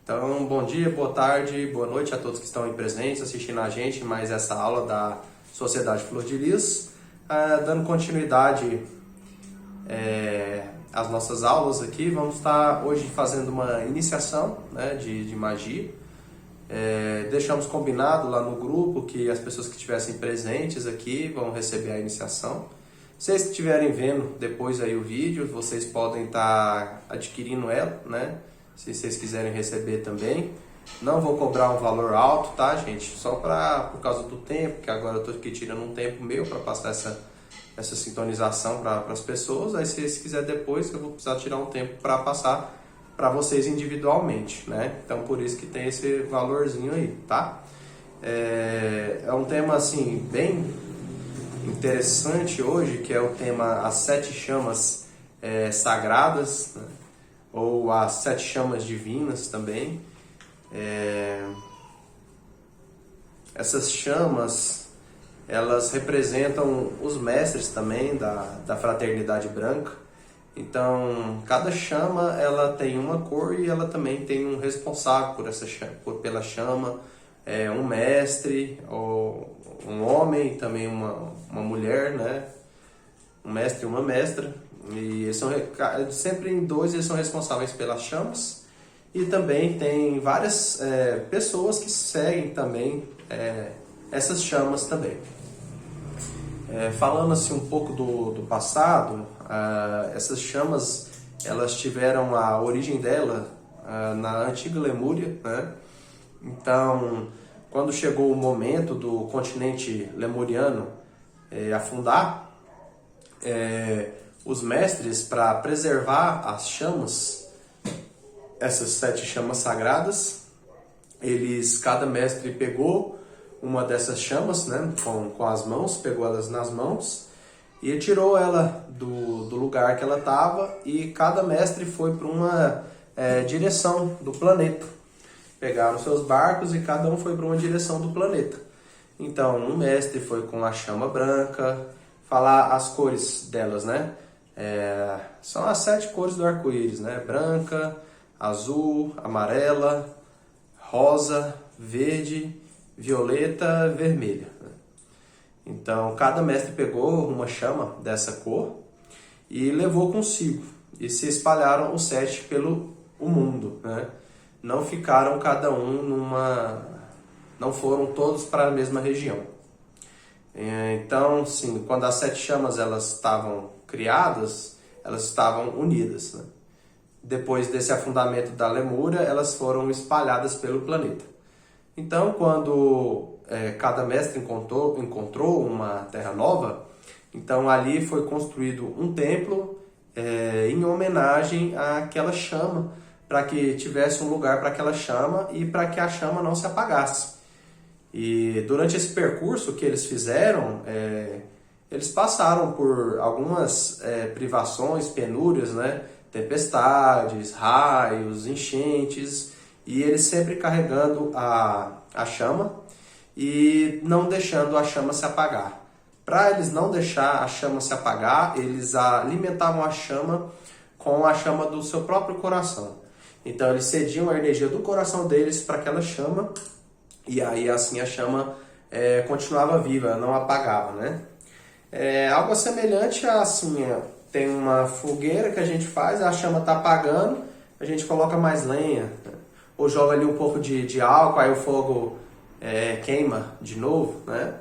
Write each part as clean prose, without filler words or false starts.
Então, bom dia, boa tarde, boa noite a todos que estão aí presentes, assistindo a gente, mais essa aula da Sociedade Flor de Lis, dando continuidade às nossas aulas aqui. Vamos estar hoje fazendo uma iniciação, né, de magia. Deixamos combinado lá no grupo que as pessoas que estivessem presentes aqui vão receber a iniciação. Vocês que estiverem vendo depois aí o vídeo, vocês podem estar adquirindo ela, né? Se vocês quiserem receber também. Não vou cobrar um valor alto, tá, gente? Só por causa do tempo, que agora eu estou aqui tirando um tempo meu para passar essa sintonização para as pessoas. Aí se vocês quiserem depois, eu vou precisar tirar um tempo para passar para vocês individualmente, né? Então por isso que tem esse valorzinho aí, tá? É um tema assim bem interessante hoje, que é o tema as 7 chamas sagradas, né? Ou as 7 chamas divinas também. Essas chamas, elas representam os mestres também da fraternidade branca. Então, cada chama ela tem uma cor e ela também tem um responsável pela chama, um mestre, ou um homem, também uma mulher, né? Um mestre e uma mestra. E eles são sempre em dois, eles são responsáveis pelas chamas. E também tem várias pessoas que seguem também essas chamas também. Falando assim um pouco do passado, essas chamas elas tiveram a origem dela na antiga Lemúria, né? Então, quando chegou o momento do continente lemuriano afundar, os mestres, para preservar as chamas, essas 7 chamas sagradas, cada mestre pegou uma dessas chamas, né, com as mãos, pegou elas nas mãos e tirou ela do lugar que ela estava, e cada mestre foi para uma direção do planeta. Pegaram seus barcos e cada um foi para uma direção do planeta. Então, um mestre foi com a chama branca, falar as cores delas, né? São as 7 cores do arco-íris, né? Branca, azul, amarela, rosa, verde, violeta, vermelha. Então, cada mestre pegou uma chama dessa cor e levou consigo. E se espalharam os 7 pelo mundo, né? Não ficaram cada um não foram todos para a mesma região. Então, sim, quando as 7 chamas elas estavam criadas, elas estavam unidas, né? Depois desse afundamento da Lemúria, elas foram espalhadas pelo planeta. Então, quando cada mestre encontrou uma terra nova, então ali foi construído um templo em homenagem àquela chama, para que tivesse um lugar para aquela chama e para que a chama não se apagasse. E durante esse percurso que eles fizeram, eles passaram por algumas privações, penúrias, né? Tempestades, raios, enchentes, e eles sempre carregando a chama e não deixando a chama se apagar. Para eles não deixar a chama se apagar, eles alimentavam a chama com a chama do seu próprio coração. Então eles cediam a energia do coração deles para aquela chama, e aí assim a chama continuava viva, não apagava, né? Algo semelhante a assim, tem uma fogueira que a gente faz, a chama está apagando, a gente coloca mais lenha, né? Ou joga ali um pouco de álcool, aí o fogo queima de novo, né?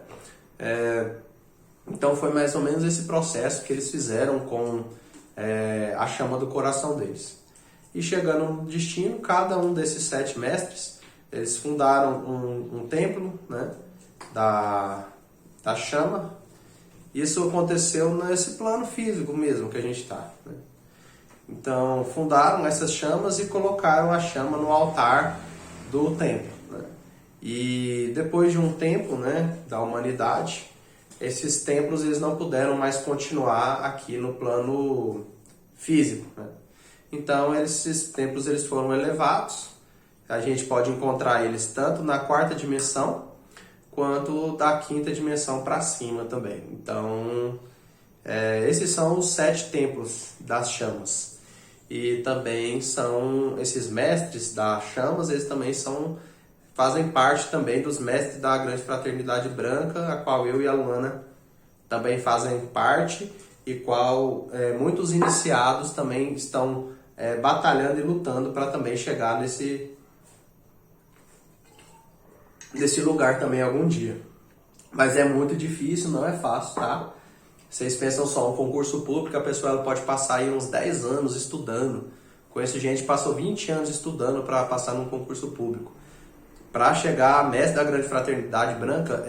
Então foi mais ou menos esse processo que eles fizeram com a chama do coração deles. E chegando no destino, cada um desses 7 mestres, eles fundaram um templo, né, da chama. Isso aconteceu nesse plano físico mesmo que a gente está, né? Então, fundaram essas chamas e colocaram a chama no altar do templo, né? E depois de um tempo, né, da humanidade, esses templos eles não puderam mais continuar aqui no plano físico, né? Então, esses templos eles foram elevados. A gente pode encontrar eles tanto na 4ª dimensão, quanto da 5ª dimensão para cima também. Então, esses são os 7 templos das chamas. E também são esses mestres das chamas, eles também fazem parte também dos mestres da Grande Fraternidade Branca, a qual eu e a Luana também fazem parte, e qual muitos iniciados também estão batalhando e lutando para também chegar nesse lugar também algum dia. Mas é muito difícil, não é fácil, tá? Vocês pensam só, um concurso público, a pessoa ela pode passar aí uns 10 anos estudando. Conheço gente que passou 20 anos estudando para passar num concurso público. Para chegar a mestre da Grande Fraternidade Branca,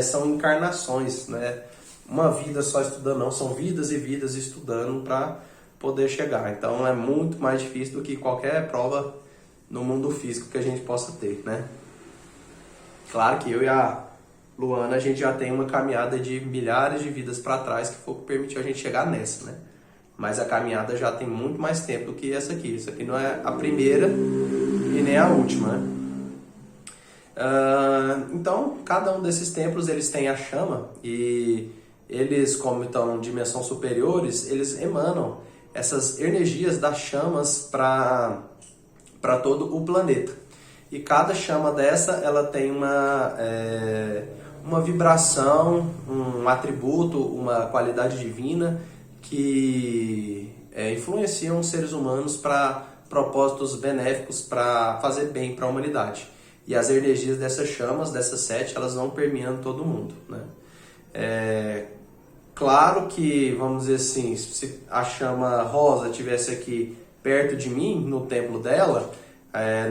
são encarnações, né? Uma vida só estudando, não, são vidas e vidas estudando para poder chegar. Então é muito mais difícil do que qualquer prova no mundo físico que a gente possa ter, né? Claro que eu e a Luana, a gente já tem uma caminhada de milhares de vidas para trás que foi o que permitiu a gente chegar nessa, né? Mas a caminhada já tem muito mais tempo do que essa aqui. Isso aqui não é a primeira e nem a última, né? Então, cada um desses templos, eles têm a chama e eles, como estão em dimensões superiores, eles emanam essas energias das chamas para todo o planeta. E cada chama dessa, ela tem uma vibração, um atributo, uma qualidade divina que influenciam os seres humanos para propósitos benéficos, para fazer bem para a humanidade. E as energias dessas chamas, dessas 7, elas vão permeando todo mundo, né? Claro que, vamos dizer assim, se a chama rosa estivesse aqui perto de mim, no templo dela,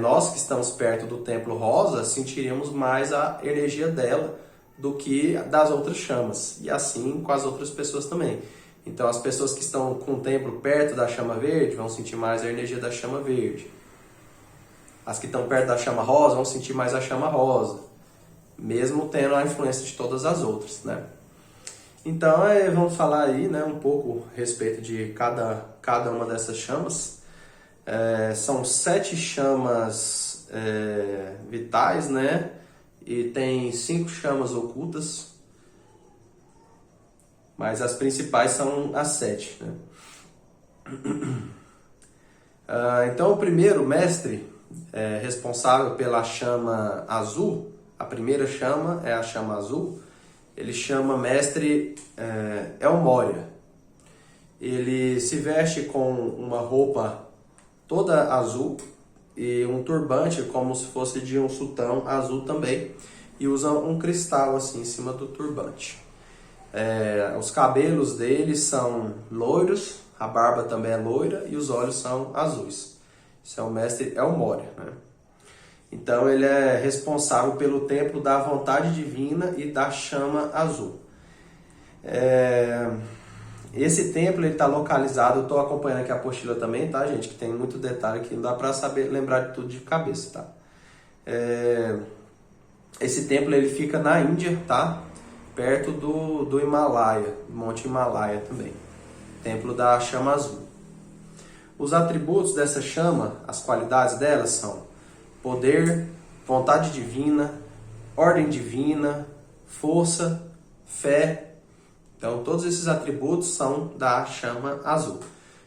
nós que estamos perto do templo rosa sentiríamos mais a energia dela do que das outras chamas, e assim com as outras pessoas também. Então as pessoas que estão com o templo perto da chama verde vão sentir mais a energia da chama verde. As que estão perto da chama rosa vão sentir mais a chama rosa, mesmo tendo a influência de todas as outras, né? Então vamos falar aí, né, um pouco a respeito de cada uma dessas chamas. São 7 chamas vitais, né? E tem 5 chamas ocultas, mas as principais são as 7, né? Então o primeiro mestre responsável pela chama azul, a primeira chama é a chama azul, ele chama mestre Elmória. Ele se veste com uma roupa toda azul e um turbante como se fosse de um sultão azul também, e usa um cristal assim em cima do turbante. Os cabelos dele são loiros, a barba também é loira e os olhos são azuis. Isso é o mestre Elmória, né? Então ele é responsável pelo templo da vontade divina e da chama azul. Esse templo está localizado, eu estou acompanhando aqui a apostila também, tá, gente? Que tem muito detalhe aqui, não dá para saber lembrar de tudo de cabeça, tá? Esse templo ele fica na Índia, tá? Perto do Himalaia, Monte Himalaia também. Templo da chama azul. Os atributos dessa chama, as qualidades dela são poder, vontade divina, ordem divina, força, fé. Então, todos esses atributos são da chama azul.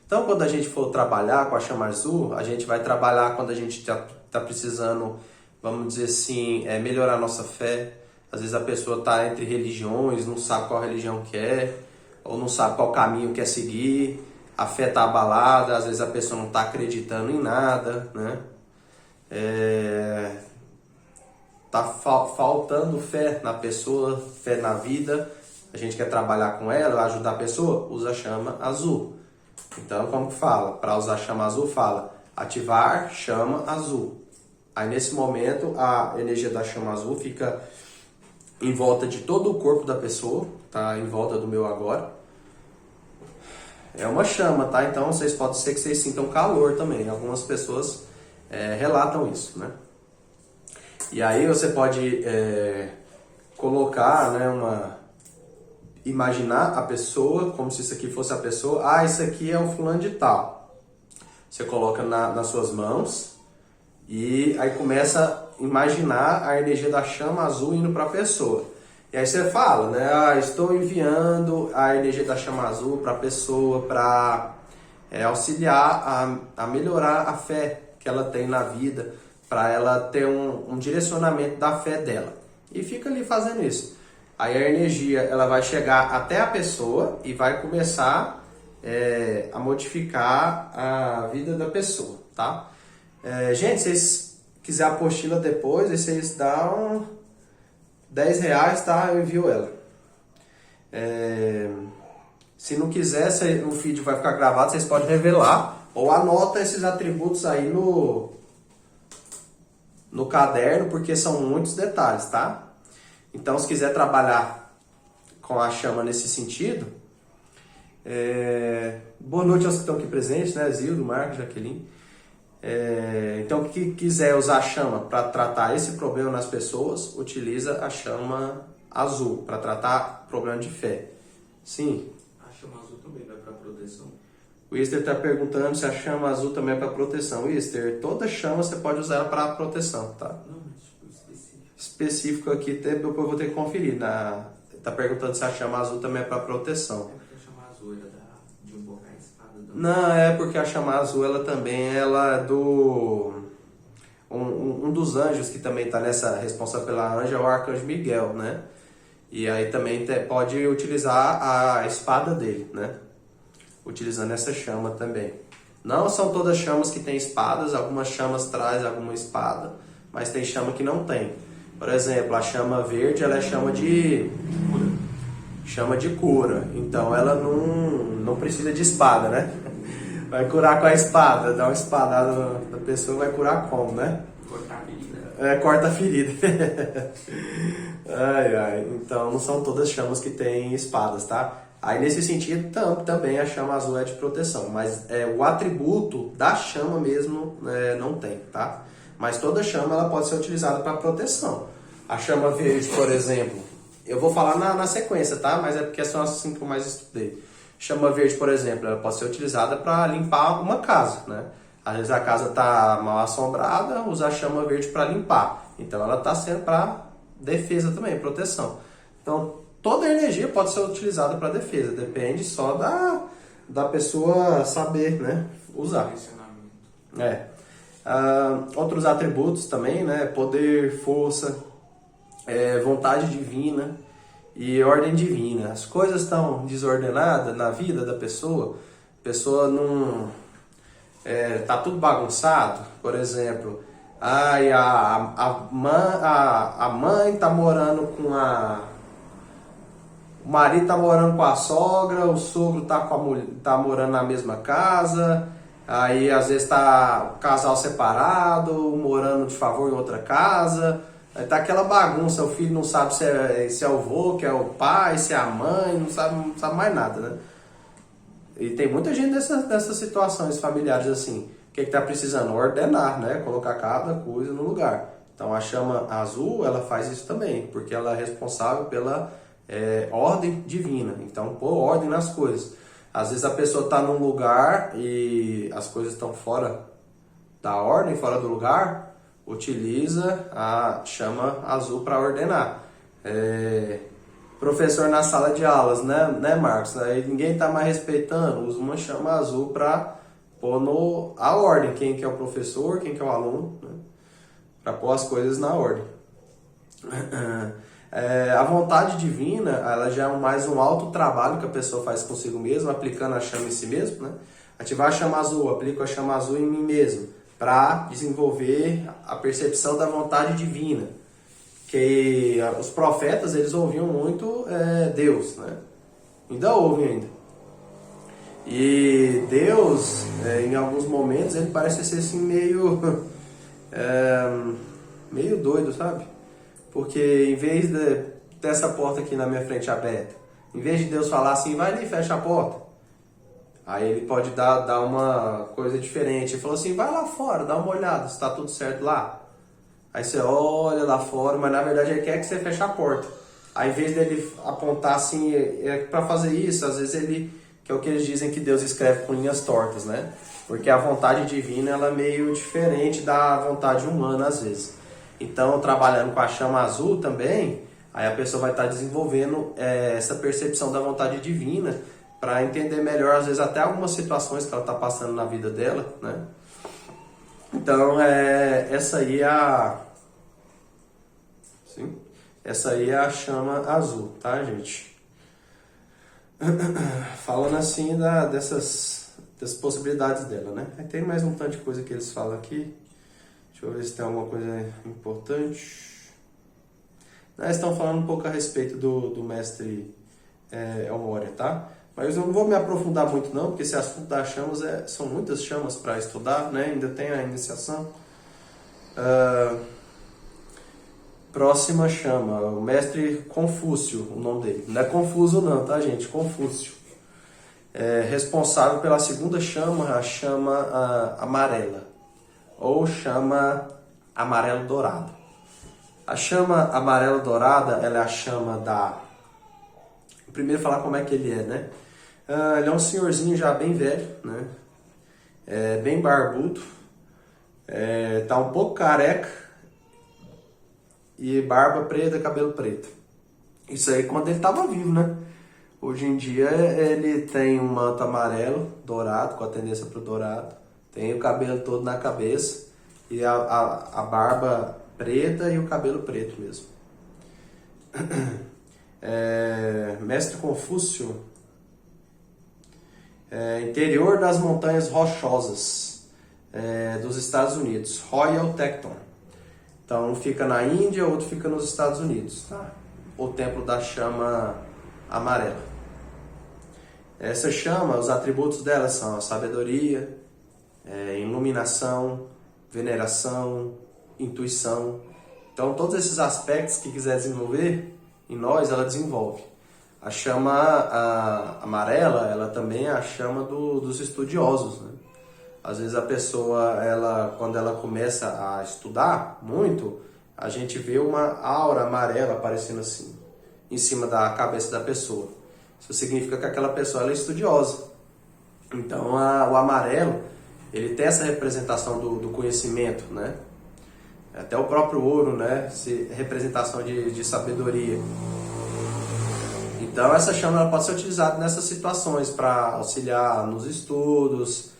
Então, quando a gente for trabalhar com a chama azul, a gente vai trabalhar quando a gente está precisando, vamos dizer assim, melhorar a nossa fé. Às vezes a pessoa está entre religiões, não sabe qual religião quer, ou não sabe qual caminho quer seguir. A fé está abalada, às vezes a pessoa não está acreditando em nada, né? Tá faltando fé na pessoa, fé na vida. A gente quer trabalhar com ela, ajudar a pessoa, usa a chama azul. Então, como que fala? Para usar a chama azul, fala ativar chama azul. Aí, nesse momento, a energia da chama azul fica em volta de todo o corpo da pessoa, tá? Em volta do meu agora. É uma chama, tá? Então, pode ser que vocês sintam calor também. Algumas pessoas relatam isso, né? E aí, você pode colocar, né, imaginar a pessoa como se isso aqui fosse a pessoa. Isso aqui é o fulano de tal. Você coloca nas suas mãos e aí começa a imaginar a energia da chama azul indo para a pessoa. E aí você fala, né? Estou enviando a energia da chama azul para a pessoa para auxiliar a melhorar a fé que ela tem na vida, para ela ter um direcionamento da fé dela. E fica ali fazendo isso. Aí a energia ela vai chegar até a pessoa e vai começar a modificar a vida da pessoa, tá? Gente, se vocês quiserem a apostila depois, aí vocês dão R$10, tá? Eu envio ela. Se não quiser, o vídeo vai ficar gravado, vocês podem revelar ou anota esses atributos aí no caderno, porque são muitos detalhes, tá? Então, se quiser trabalhar com a chama nesse sentido, boa noite aos que estão aqui presentes, né? Zildo, Marcos, Jaqueline. Então, quem quiser usar a chama para tratar esse problema nas pessoas, utiliza a chama azul para tratar problema de fé. Sim. A chama azul também vai para proteção? O Easter está perguntando se a chama azul também é para proteção. Easter, toda chama você pode usar ela para proteção, tá? Não, mas tipo específico. Específico aqui, depois eu vou ter que conferir. Tá perguntando se a chama azul também é para proteção. É porque a chama azul era de invocar a espada. Não, é porque a chama azul ela também ela é do... Um dos anjos que também está nessa responsável pela anja é o arcanjo Miguel, né? E aí também pode utilizar a espada dele, né? Utilizando essa chama também. Não são todas chamas que têm espadas, algumas chamas trazem alguma espada, mas tem chama que não tem. Por exemplo, a chama verde, ela é chama de cura. Então ela não precisa de espada, né? Vai curar com a espada, dá uma espadada na pessoa, vai curar como, né? Cortar a ferida. Corta a ferida. Então não são todas chamas que têm espadas, tá? Aí nesse sentido também a chama azul é de proteção, mas o atributo da chama mesmo não tem, tá? Mas toda chama ela pode ser utilizada para proteção. A chama verde, por exemplo, eu vou falar na sequência, tá? Mas é porque são assim que eu mais estudei. Chama verde, por exemplo, ela pode ser utilizada para limpar uma casa, né? Às vezes a casa está mal assombrada, usa a chama verde para limpar. Então ela está sendo para defesa também, proteção. Então toda energia pode ser utilizada para defesa, depende só da pessoa saber, né, usar. Outros atributos também, né, poder, força, vontade divina e ordem divina. As coisas estão desordenadas na vida da pessoa, a pessoa não... tá tudo bagunçado, por exemplo, a mãe tá morando com o marido tá morando com a sogra, o sogro tá morando na mesma casa, aí às vezes tá o casal separado, morando de favor em outra casa, aí tá aquela bagunça, o filho não sabe se é o avô, que é o pai, se é a mãe, não sabe mais nada, né? E tem muita gente nessas situações familiares assim. O que está precisando? Ordenar, né? Colocar cada coisa no lugar. Então a chama azul, ela faz isso também, porque ela é responsável pela ordem divina. Então pôr ordem nas coisas. Às vezes a pessoa está num lugar e as coisas estão fora da ordem, fora do lugar, utiliza a chama azul para ordenar. Professor na sala de aulas, né Marcos? Aí ninguém está mais respeitando, usa uma chama azul para pôr a ordem, quem que é o professor, quem que é o aluno, né? Para pôr as coisas na ordem. A vontade divina, ela já é mais um alto trabalho que a pessoa faz consigo mesma, aplicando a chama em si mesmo, né? Ativar a chama azul, aplico a chama azul em mim mesmo, para desenvolver a percepção da vontade divina. Que os profetas, eles ouviam muito Deus, né? Ainda ouvem ainda. E Deus, em alguns momentos, ele parece ser assim meio doido, sabe? Porque em vez dessa porta aqui na minha frente aberta, em vez de Deus falar assim, vai ali e fecha a porta, aí ele pode dar uma coisa diferente. Ele falou assim, vai lá fora, dá uma olhada, se está tudo certo lá. Aí você olha lá fora, mas na verdade ele quer que você feche a porta. Aí, em vez dele apontar assim, para fazer isso, às vezes que é o que eles dizem que Deus escreve com linhas tortas, né? Porque a vontade divina, ela é meio diferente da vontade humana, às vezes. Então, trabalhando com a chama azul também, aí a pessoa vai estar desenvolvendo essa percepção da vontade divina, para entender melhor, às vezes até algumas situações que ela está passando na vida dela, né? Então, essa aí é a chama azul, tá, gente? Falando assim dessas possibilidades dela, né? Aí tem mais um tanto de coisa que eles falam aqui. Deixa eu ver se tem alguma coisa importante. Eles estão falando um pouco a respeito do mestre Elmória, tá? Mas eu não vou me aprofundar muito não, porque esse assunto das chamas são muitas chamas para estudar, né? Ainda tem a iniciação. Próxima chama, o mestre Confúcio, o nome dele. Não é Confuso não, tá, gente? Confúcio. Responsável pela segunda chama, a chama amarela, ou chama amarelo dourado. A chama amarelo dourada, ela é a chama da... Primeiro falar como é que ele é, né? Ele é um senhorzinho já bem velho, né? Bem barbudo, tá um pouco careca e barba preta, cabelo preto. Isso aí quando ele estava vivo, né? Hoje em dia ele tem um manto amarelo, dourado, com a tendência para o dourado. Tem o cabelo todo na cabeça e a barba preta e o cabelo preto mesmo. Mestre Confúcio, interior das montanhas rochosas dos Estados Unidos, Royal Teton. Então um fica na Índia, outro fica nos Estados Unidos, tá? O templo da chama amarela. Essa chama, os atributos dela são a sabedoria, iluminação, veneração, intuição. Então todos esses aspectos que quiser desenvolver em nós, ela desenvolve. A chama amarela, ela também é a chama dos estudiosos, né? Às vezes a pessoa, quando ela começa a estudar muito, a gente vê uma aura amarela aparecendo assim, em cima da cabeça da pessoa. Isso significa que aquela pessoa ela é estudiosa. Então o amarelo, ele tem essa representação do conhecimento, né? Até o próprio ouro, né? Representação de sabedoria. Então essa chama ela pode ser utilizada nessas situações para auxiliar nos estudos,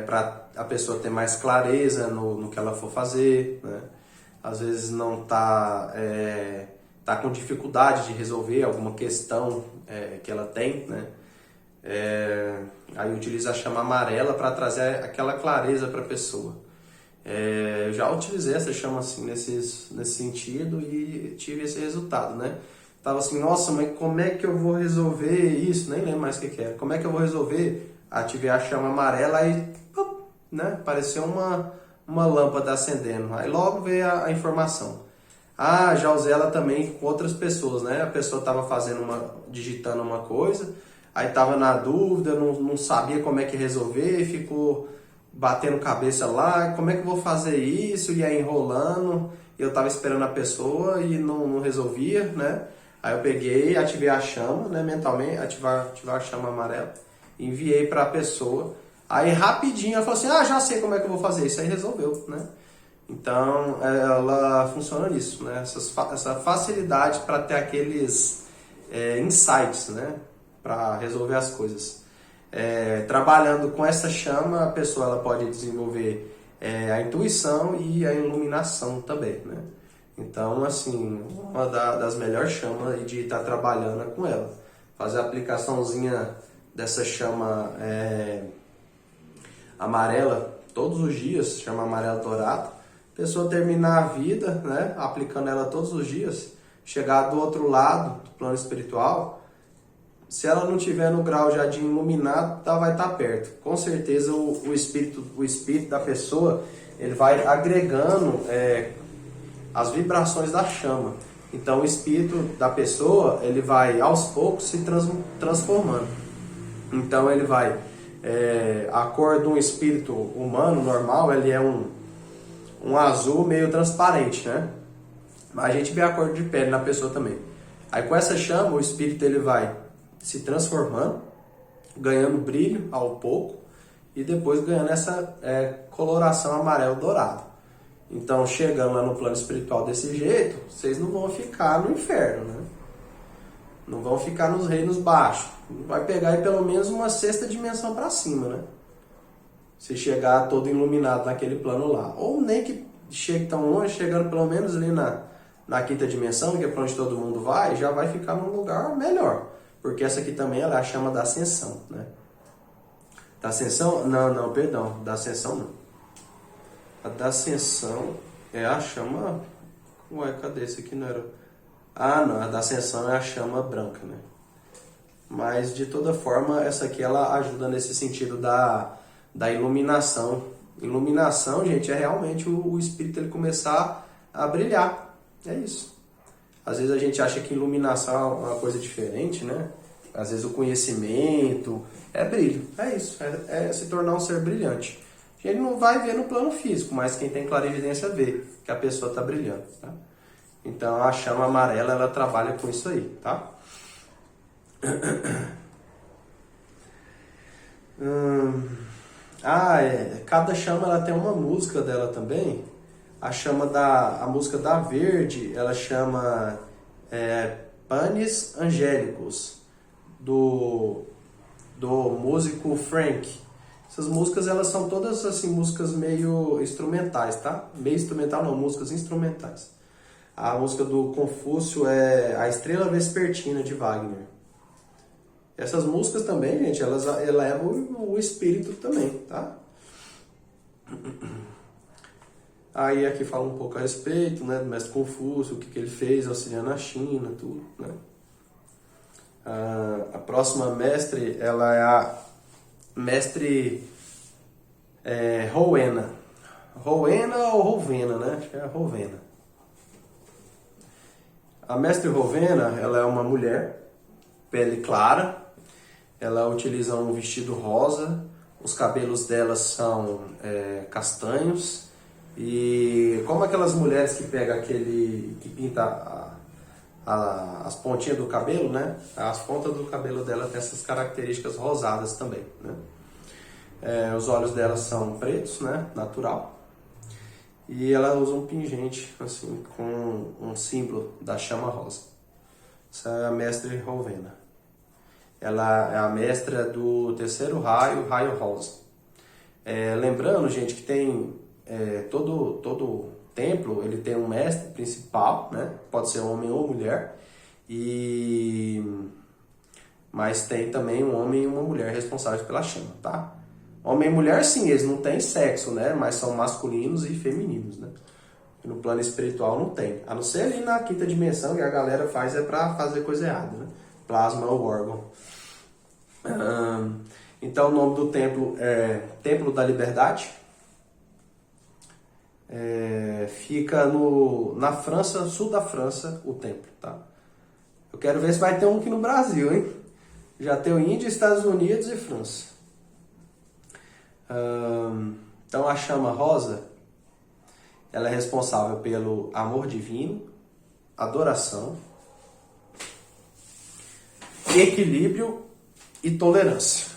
para a pessoa ter mais clareza no que ela for fazer, né? Às vezes não tá com dificuldade de resolver alguma questão que ela tem, né? Aí utiliza a chama amarela para trazer aquela clareza para a pessoa. Eu já utilizei essa chama assim nesse sentido e tive esse resultado, né? Tava assim, nossa, mas como é que eu vou resolver isso? Nem lembro mais o que era. Como é que eu vou resolver? Ativei a chama amarela e, né? Apareceu uma lâmpada acendendo. Aí logo veio a informação. Já usei ela também com outras pessoas, né? A pessoa estava digitando uma coisa, aí estava na dúvida, não sabia como é que resolver, ficou batendo cabeça lá, como é que eu vou fazer isso? E aí enrolando, eu estava esperando a pessoa e não resolvia, né? Aí eu peguei, ativei a chama, né? Mentalmente, ativar a chama amarela, enviei para a pessoa. Aí rapidinho ela falou assim, já sei como é que eu vou fazer isso, aí resolveu, né? Então ela funciona nisso, né? Essa facilidade para ter aqueles insights, né? Para resolver as coisas. Trabalhando com essa chama, a pessoa ela pode desenvolver a intuição e a iluminação também, né? Então, assim, uma das melhores chamas de estar trabalhando com ela. Fazer a aplicaçãozinha dessa chama amarela todos os dias, chama amarela dourado. A pessoa terminar a vida, né, aplicando ela todos os dias, chegar do outro lado do plano espiritual, se ela não tiver no grau já de iluminado, vai estar perto. Com certeza o espírito da pessoa, ele vai agregando as vibrações da chama. Então o espírito da pessoa, ele vai aos poucos se transformando. Então ele vai, a cor de um espírito humano normal, ele é um azul meio transparente, né? Mas a gente vê a cor de pele na pessoa também. Aí com essa chama, o espírito ele vai se transformando, ganhando brilho ao pouco e depois ganhando essa coloração amarelo-dourado. Então, chegando lá no plano espiritual desse jeito, vocês não vão ficar no inferno, né? Não vão ficar nos reinos baixos. Vai pegar aí pelo menos uma sexta dimensão para cima, né? Se chegar todo iluminado naquele plano lá. Ou nem que chegue tão longe, chegando pelo menos ali na quinta dimensão, que é para onde todo mundo vai, já vai ficar num lugar melhor. Porque essa aqui também ela é a chama da ascensão, né? Da ascensão? Não, perdão. Da ascensão não. A da ascensão é a chama... Ué, cadê esse aqui? Não era... Ah, não. A da ascensão é a chama branca, né? Mas, de toda forma, essa aqui ela ajuda nesse sentido da iluminação. Iluminação, gente, é realmente o espírito ele começar a brilhar. É isso. Às vezes a gente acha que iluminação é uma coisa diferente, né? Às vezes o conhecimento é brilho. É isso. É se tornar um ser brilhante. A gente não vai ver no plano físico, mas quem tem clarividência vê que a pessoa está brilhando, tá? Então a chama amarela ela trabalha com isso aí, tá? Cada chama ela tem uma música dela também. A música da Verde, ela chama Panis Angélicos, do músico Frank. Essas músicas elas são todas assim músicas meio instrumentais, tá? Meio instrumental não, músicas instrumentais. A música do Confúcio é A Estrela Vespertina de Wagner. Essas músicas também, gente, elas elevam o espírito também, tá? Aí aqui fala um pouco a respeito, né, do mestre Confúcio, o que ele fez auxiliando a China, tudo, né? A próxima mestre, ela é a mestre Rowena. Rowena ou Rovena, né? Acho que é a Rovena. A mestre Rovena, ela é uma mulher, pele clara, ela utiliza um vestido rosa, os cabelos dela são castanhos, e como aquelas mulheres que pegam que pinta as pontinhas do cabelo, né? As pontas do cabelo dela tem essas características rosadas também, né? Os olhos dela são pretos, né? Natural. E ela usa um pingente, assim, com um símbolo da chama rosa. Essa é a mestre Rowena. Ela é a mestra do terceiro raio, raio rosa. Lembrando, gente, que tem todo templo, ele tem um mestre principal, né? Pode ser homem ou mulher. Mas tem também um homem e uma mulher responsáveis pela chama, tá? Homem e mulher, sim, eles não têm sexo, né? Mas são masculinos e femininos, né? No plano espiritual não tem. A não ser ali na quinta dimensão, que a galera faz pra fazer coisa errada, né? Plasma ou órgão. Então o nome do templo é Templo da Liberdade. Fica na França, sul da França, o templo, tá? Eu quero ver se vai ter um aqui no Brasil, hein? Já tem o Índia, Estados Unidos e França. Então a chama rosa, ela é responsável pelo amor divino, adoração, equilíbrio e tolerância.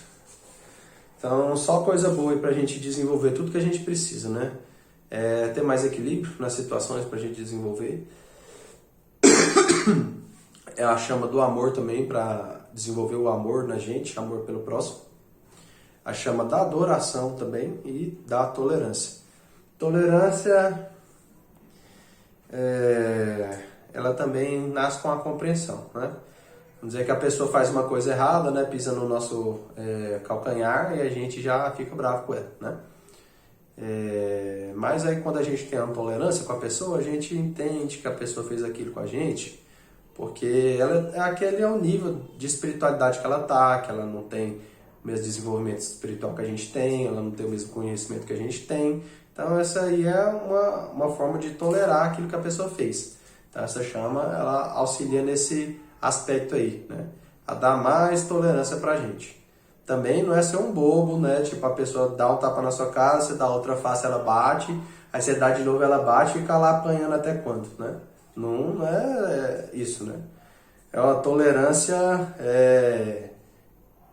Então só coisa boa para a gente desenvolver tudo que a gente precisa, né? Ter mais equilíbrio nas situações para a gente desenvolver. É a chama do amor também, para desenvolver o amor na gente, amor pelo próximo. A chama da adoração também e da tolerância. Tolerância, ela também nasce com a compreensão, né? Vamos dizer que a pessoa faz uma coisa errada, né? Pisa no nosso calcanhar e a gente já fica bravo com ela, né? Mas aí quando a gente tem uma tolerância com a pessoa, a gente entende que a pessoa fez aquilo com a gente, porque aquele é o nível de espiritualidade que ela tá, que ela não tem o mesmo desenvolvimento espiritual que a gente tem, ela não tem o mesmo conhecimento que a gente tem. Então essa aí é uma forma de tolerar aquilo que a pessoa fez. Então essa chama, ela auxilia nesse aspecto aí, né? A dar mais tolerância pra gente. Também não é ser um bobo, né? Tipo, a pessoa dá um tapa na sua cara, você dá outra face, ela bate, aí você dá de novo, ela bate e fica lá apanhando até quando, né? Não é isso, né? É uma tolerância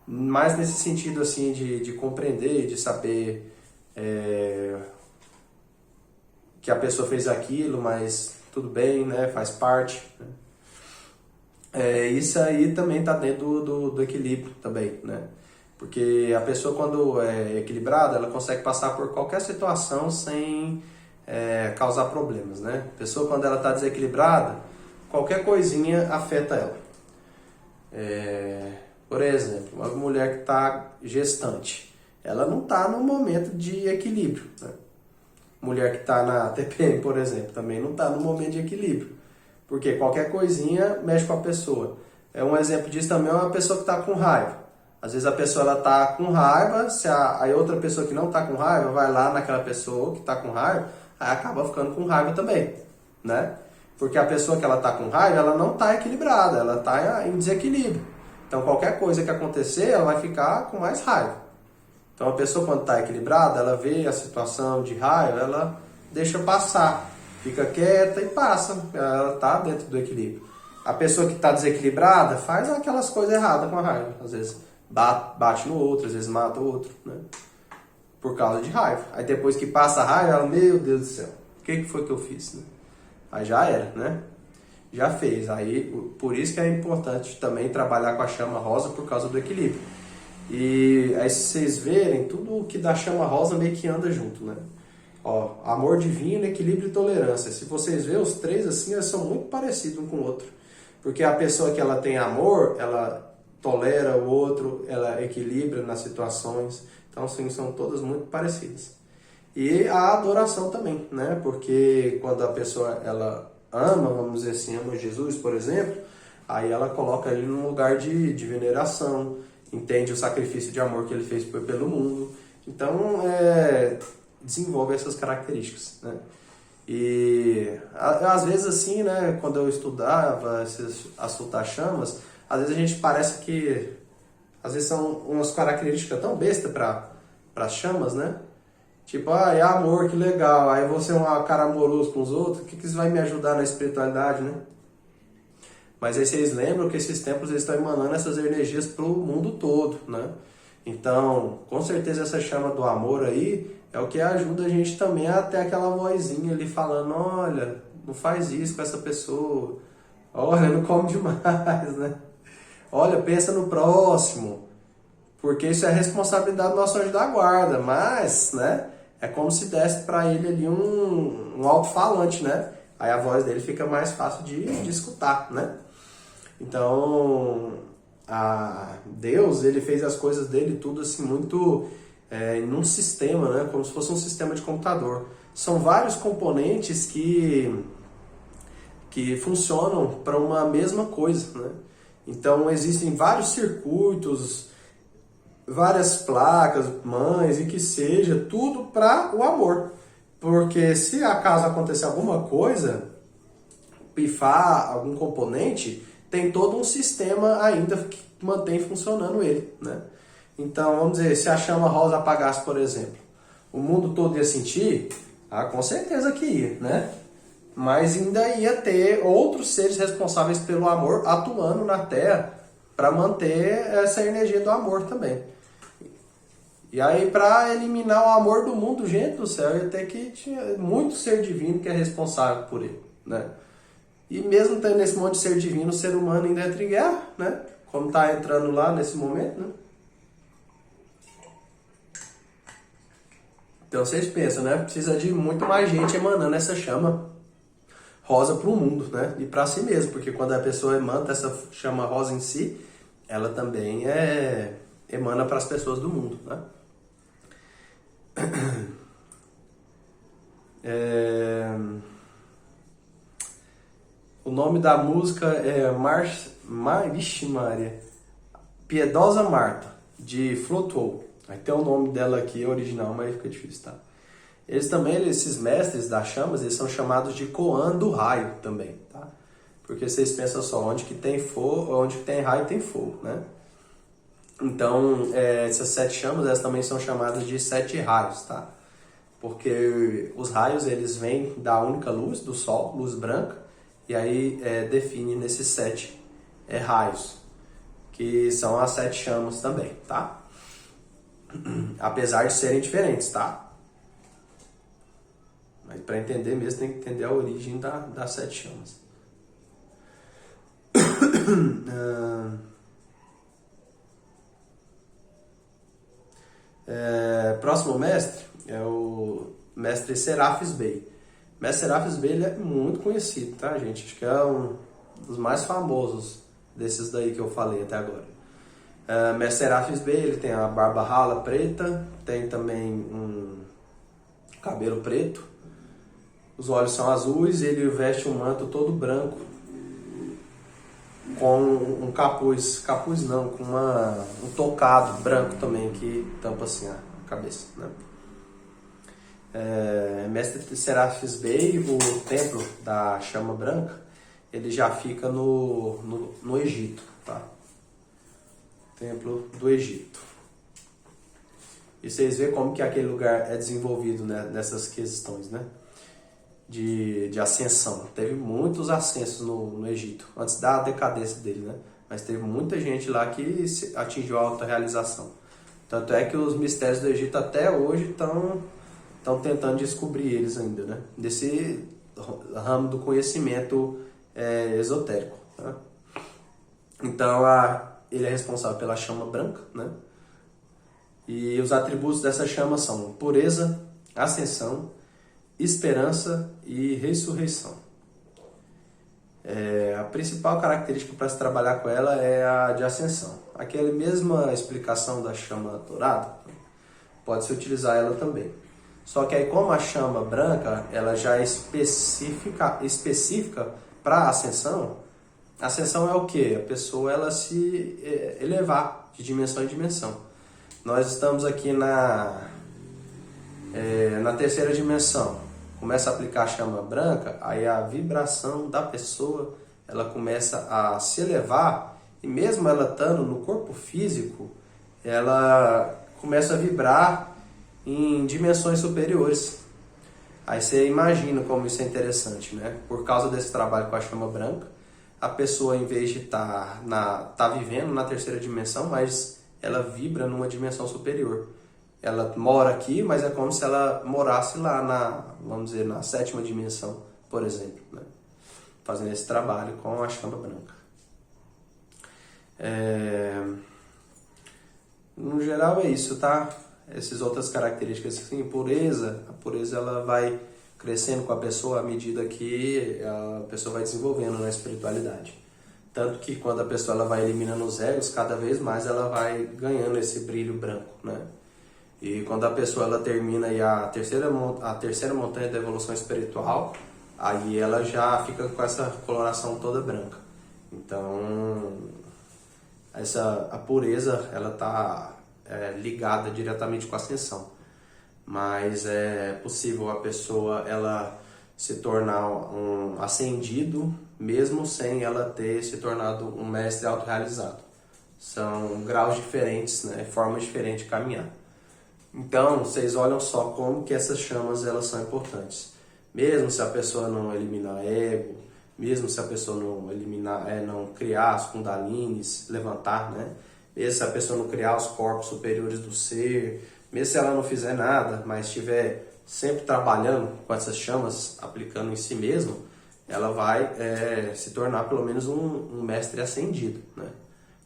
mais nesse sentido, assim, de compreender, de saber que a pessoa fez aquilo, mas tudo bem, né? Faz parte, né? Isso aí também está dentro do equilíbrio também, né? Porque a pessoa quando é equilibrada, ela consegue passar por qualquer situação sem causar problemas, né? A pessoa quando ela está desequilibrada, qualquer coisinha afeta ela. Por exemplo, uma mulher que está gestante, ela não está no momento de equilíbrio, né? Mulher que está na TPM, por exemplo, também não está no momento de equilíbrio. Porque qualquer coisinha mexe com a pessoa. Um exemplo disso também é uma pessoa que está com raiva. Às vezes a pessoa está com raiva, se a outra pessoa que não está com raiva vai lá naquela pessoa que está com raiva, aí acaba ficando com raiva também, né? Porque a pessoa que ela está com raiva, ela não está equilibrada, ela está em desequilíbrio. Então qualquer coisa que acontecer, ela vai ficar com mais raiva. Então a pessoa quando está equilibrada, ela vê a situação de raiva, ela deixa passar, fica quieta e passa, ela está dentro do equilíbrio. A pessoa que está desequilibrada faz aquelas coisas erradas com a raiva, às vezes bate no outro, às vezes mata o outro, né? Por causa de raiva. Aí depois que passa a raiva, ela, meu Deus do céu, o que foi que eu fiz? Né? Aí já era, né? Já fez. Aí, por isso que é importante também trabalhar com a chama rosa por causa do equilíbrio. E aí se vocês verem, tudo que dá chama rosa meio que anda junto, né? Ó, amor divino, equilíbrio e tolerância. Se vocês verem os três assim, eles são muito parecidos um com o outro. Porque a pessoa que ela tem amor, ela tolera o outro, ela equilibra nas situações. Então, sim, são todas muito parecidas. E a adoração também, né? Porque quando a pessoa ela ama, vamos dizer assim, ama Jesus, por exemplo, aí ela coloca ele num lugar de veneração, entende o sacrifício de amor que ele fez pelo mundo. Então, desenvolve essas características, né? E às vezes assim, né, quando eu estudava assuntar chamas, às vezes a gente parece que às vezes são umas características tão bestas para as chamas, né? Tipo, é amor, que legal. Aí você é um cara amoroso com os outros, o que isso vai me ajudar na espiritualidade, né? Mas aí vocês lembram que esses templos eles estão emanando essas energias para o mundo todo, né? Então, com certeza essa chama do amor aí é o que ajuda a gente também a ter aquela vozinha ali falando, olha, não faz isso com essa pessoa, olha, não come demais, né? Olha, pensa no próximo, porque isso é responsabilidade do nosso anjo da guarda, mas, né, é como se desse para ele ali um alto-falante, né? Aí a voz dele fica mais fácil de escutar, né? Então, Deus, ele fez as coisas dele tudo assim muito num sistema, né? Como se fosse um sistema de computador. São vários componentes que funcionam para uma mesma coisa, né? Então, existem vários circuitos, várias placas, mães, e que seja, tudo para o amor. Porque se acaso acontecer alguma coisa, pifar algum componente, tem todo um sistema ainda que mantém funcionando ele, né? Então, vamos dizer, se a chama rosa apagasse, por exemplo, o mundo todo ia sentir? Com certeza que ia, né? Mas ainda ia ter outros seres responsáveis pelo amor atuando na Terra para manter essa energia do amor também. E aí, para eliminar o amor do mundo, gente do céu, ia ter que ter muito ser divino que é responsável por ele, né? E mesmo tendo esse monte de ser divino, o ser humano ainda entra em guerra, né? Como está entrando lá nesse momento, né? Então vocês pensam, né? Precisa de muito mais gente emanando essa chama rosa para o mundo, né? E para si mesmo, porque quando a pessoa emana essa chama rosa em si, ela também emana para as pessoas do mundo, né? O nome da música é Vixe Maria, Piedosa Marta, de Flotou. Aí tem o nome dela aqui original, mas fica difícil, tá? Eles também, esses mestres das chamas, eles são chamados de Koan do raio também, tá? Porque vocês pensam só, onde que tem fogo, onde que tem raio tem fogo, né? Então, essas 7 chamas, elas também são chamadas de 7 raios, tá? Porque os raios, eles vêm da única luz, do sol, luz branca, e aí define nesses 7 raios, que são as 7 chamas também, tá? Apesar de serem diferentes, tá? Mas para entender mesmo, tem que entender a origem das 7 chamas. Próximo mestre é o mestre Serafis Bey. O mestre Serafis Bey ele é muito conhecido, tá, gente? Acho que é um dos mais famosos desses daí que eu falei até agora. Mestre Serafis Bey, ele tem a barba rala preta, tem também um cabelo preto, os olhos são azuis e ele veste um manto todo branco com um capuz não, com um tocado branco também que tampa assim a cabeça, né? Mestre Serafis Bey, o templo da chama branca, ele já fica no Egito, tá? Templo do Egito. E vocês veem como que aquele lugar é desenvolvido, né, nessas questões, né? De ascensão. Teve muitos ascensos no Egito, antes da decadência dele, né? Mas teve muita gente lá que atingiu a autorrealização. Tanto é que os mistérios do Egito até hoje estão tentando descobrir eles ainda, né? Desse ramo do conhecimento esotérico, né? Então, ele é responsável pela chama branca, né? E os atributos dessa chama são pureza, ascensão, esperança e ressurreição. A principal característica para se trabalhar com ela é a de ascensão. Aquela mesma explicação da chama dourada, pode-se utilizar ela também. Só que aí, como a chama branca ela já é específica para a ascensão é o que? A pessoa ela se elevar de dimensão em dimensão. Nós estamos aqui na terceira dimensão. Começa a aplicar a chama branca, aí a vibração da pessoa ela começa a se elevar, e mesmo ela estando no corpo físico, ela começa a vibrar em dimensões superiores. Aí você imagina como isso é interessante, né? Por causa desse trabalho com a chama branca, a pessoa, em vez de estar vivendo na terceira dimensão, mas ela vibra numa dimensão superior. Ela mora aqui, mas é como se ela morasse lá vamos dizer, na sétima dimensão, por exemplo, né? Fazendo esse trabalho com a chama branca. No geral é isso, tá? Essas outras características, assim, a pureza ela vai crescendo com a pessoa à medida que a pessoa vai desenvolvendo na espiritualidade. Tanto que quando a pessoa ela vai eliminando os egos, cada vez mais ela vai ganhando esse brilho branco, né? E quando a pessoa ela termina aí a terceira montanha da evolução espiritual, aí ela já fica com essa coloração toda branca. Então, a pureza ela está ligada diretamente com a ascensão. Mas é possível a pessoa ela se tornar um ascendido, mesmo sem ela ter se tornado um mestre autorrealizado. São graus diferentes, né? Formas diferentes de caminhar. Então, vocês olham só como que essas chamas elas são importantes. Mesmo se a pessoa não eliminar ego, mesmo se a pessoa não criar as kundalines, levantar, né? Mesmo se a pessoa não criar os corpos superiores do ser, mesmo se ela não fizer nada, mas estiver sempre trabalhando com essas chamas, aplicando em si mesmo, ela vai se tornar pelo menos um mestre ascendido, né?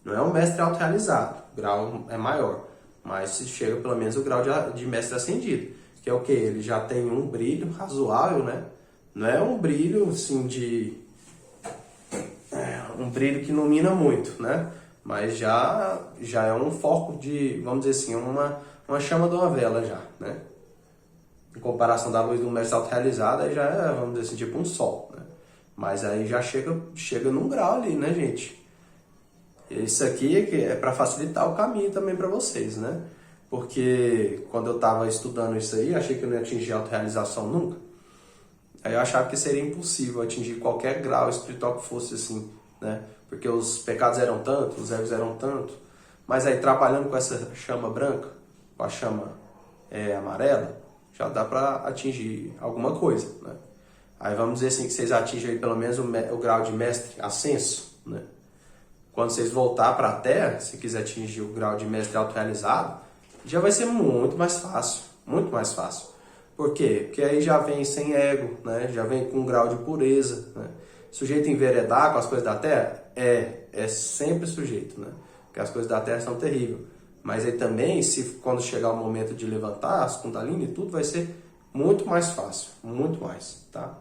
Não é um mestre autorrealizado, o grau é maior, mas se chega pelo menos o grau de mestre ascendido, que é o que? Ele já tem um brilho razoável, né? Não é um brilho assim um brilho que ilumina muito, né? Mas já é um foco de, vamos dizer assim, uma chama de uma vela já, né? Em comparação da luz do mestre autorrealizado, aí já é, vamos dizer assim, tipo um sol, né? Mas aí já chega num grau ali, né, gente? Isso aqui é para facilitar o caminho também para vocês, né? Porque quando eu estava estudando isso aí, achei que eu não ia atingir a autorrealização nunca. Aí eu achava que seria impossível atingir qualquer grau espiritual que fosse assim, né? Porque os pecados eram tanto, os erros eram tanto. Mas aí trabalhando com essa chama branca, com a chama amarela, já dá para atingir alguma coisa, né? Aí vamos dizer assim que vocês atingem aí pelo menos o grau de mestre ascenso, né? Quando vocês voltar para a Terra, se quiser atingir o grau de mestre autorrealizado, já vai ser muito mais fácil, muito mais fácil. Por quê? Porque aí já vem sem ego, né? Já vem com um grau de pureza, né? sujeito a enveredar com as coisas da terra? É sempre sujeito, né? Porque as coisas da terra são terríveis. Mas aí também, se quando chegar o momento de levantar as Kundalini, tudo vai ser muito mais fácil, muito mais, tá?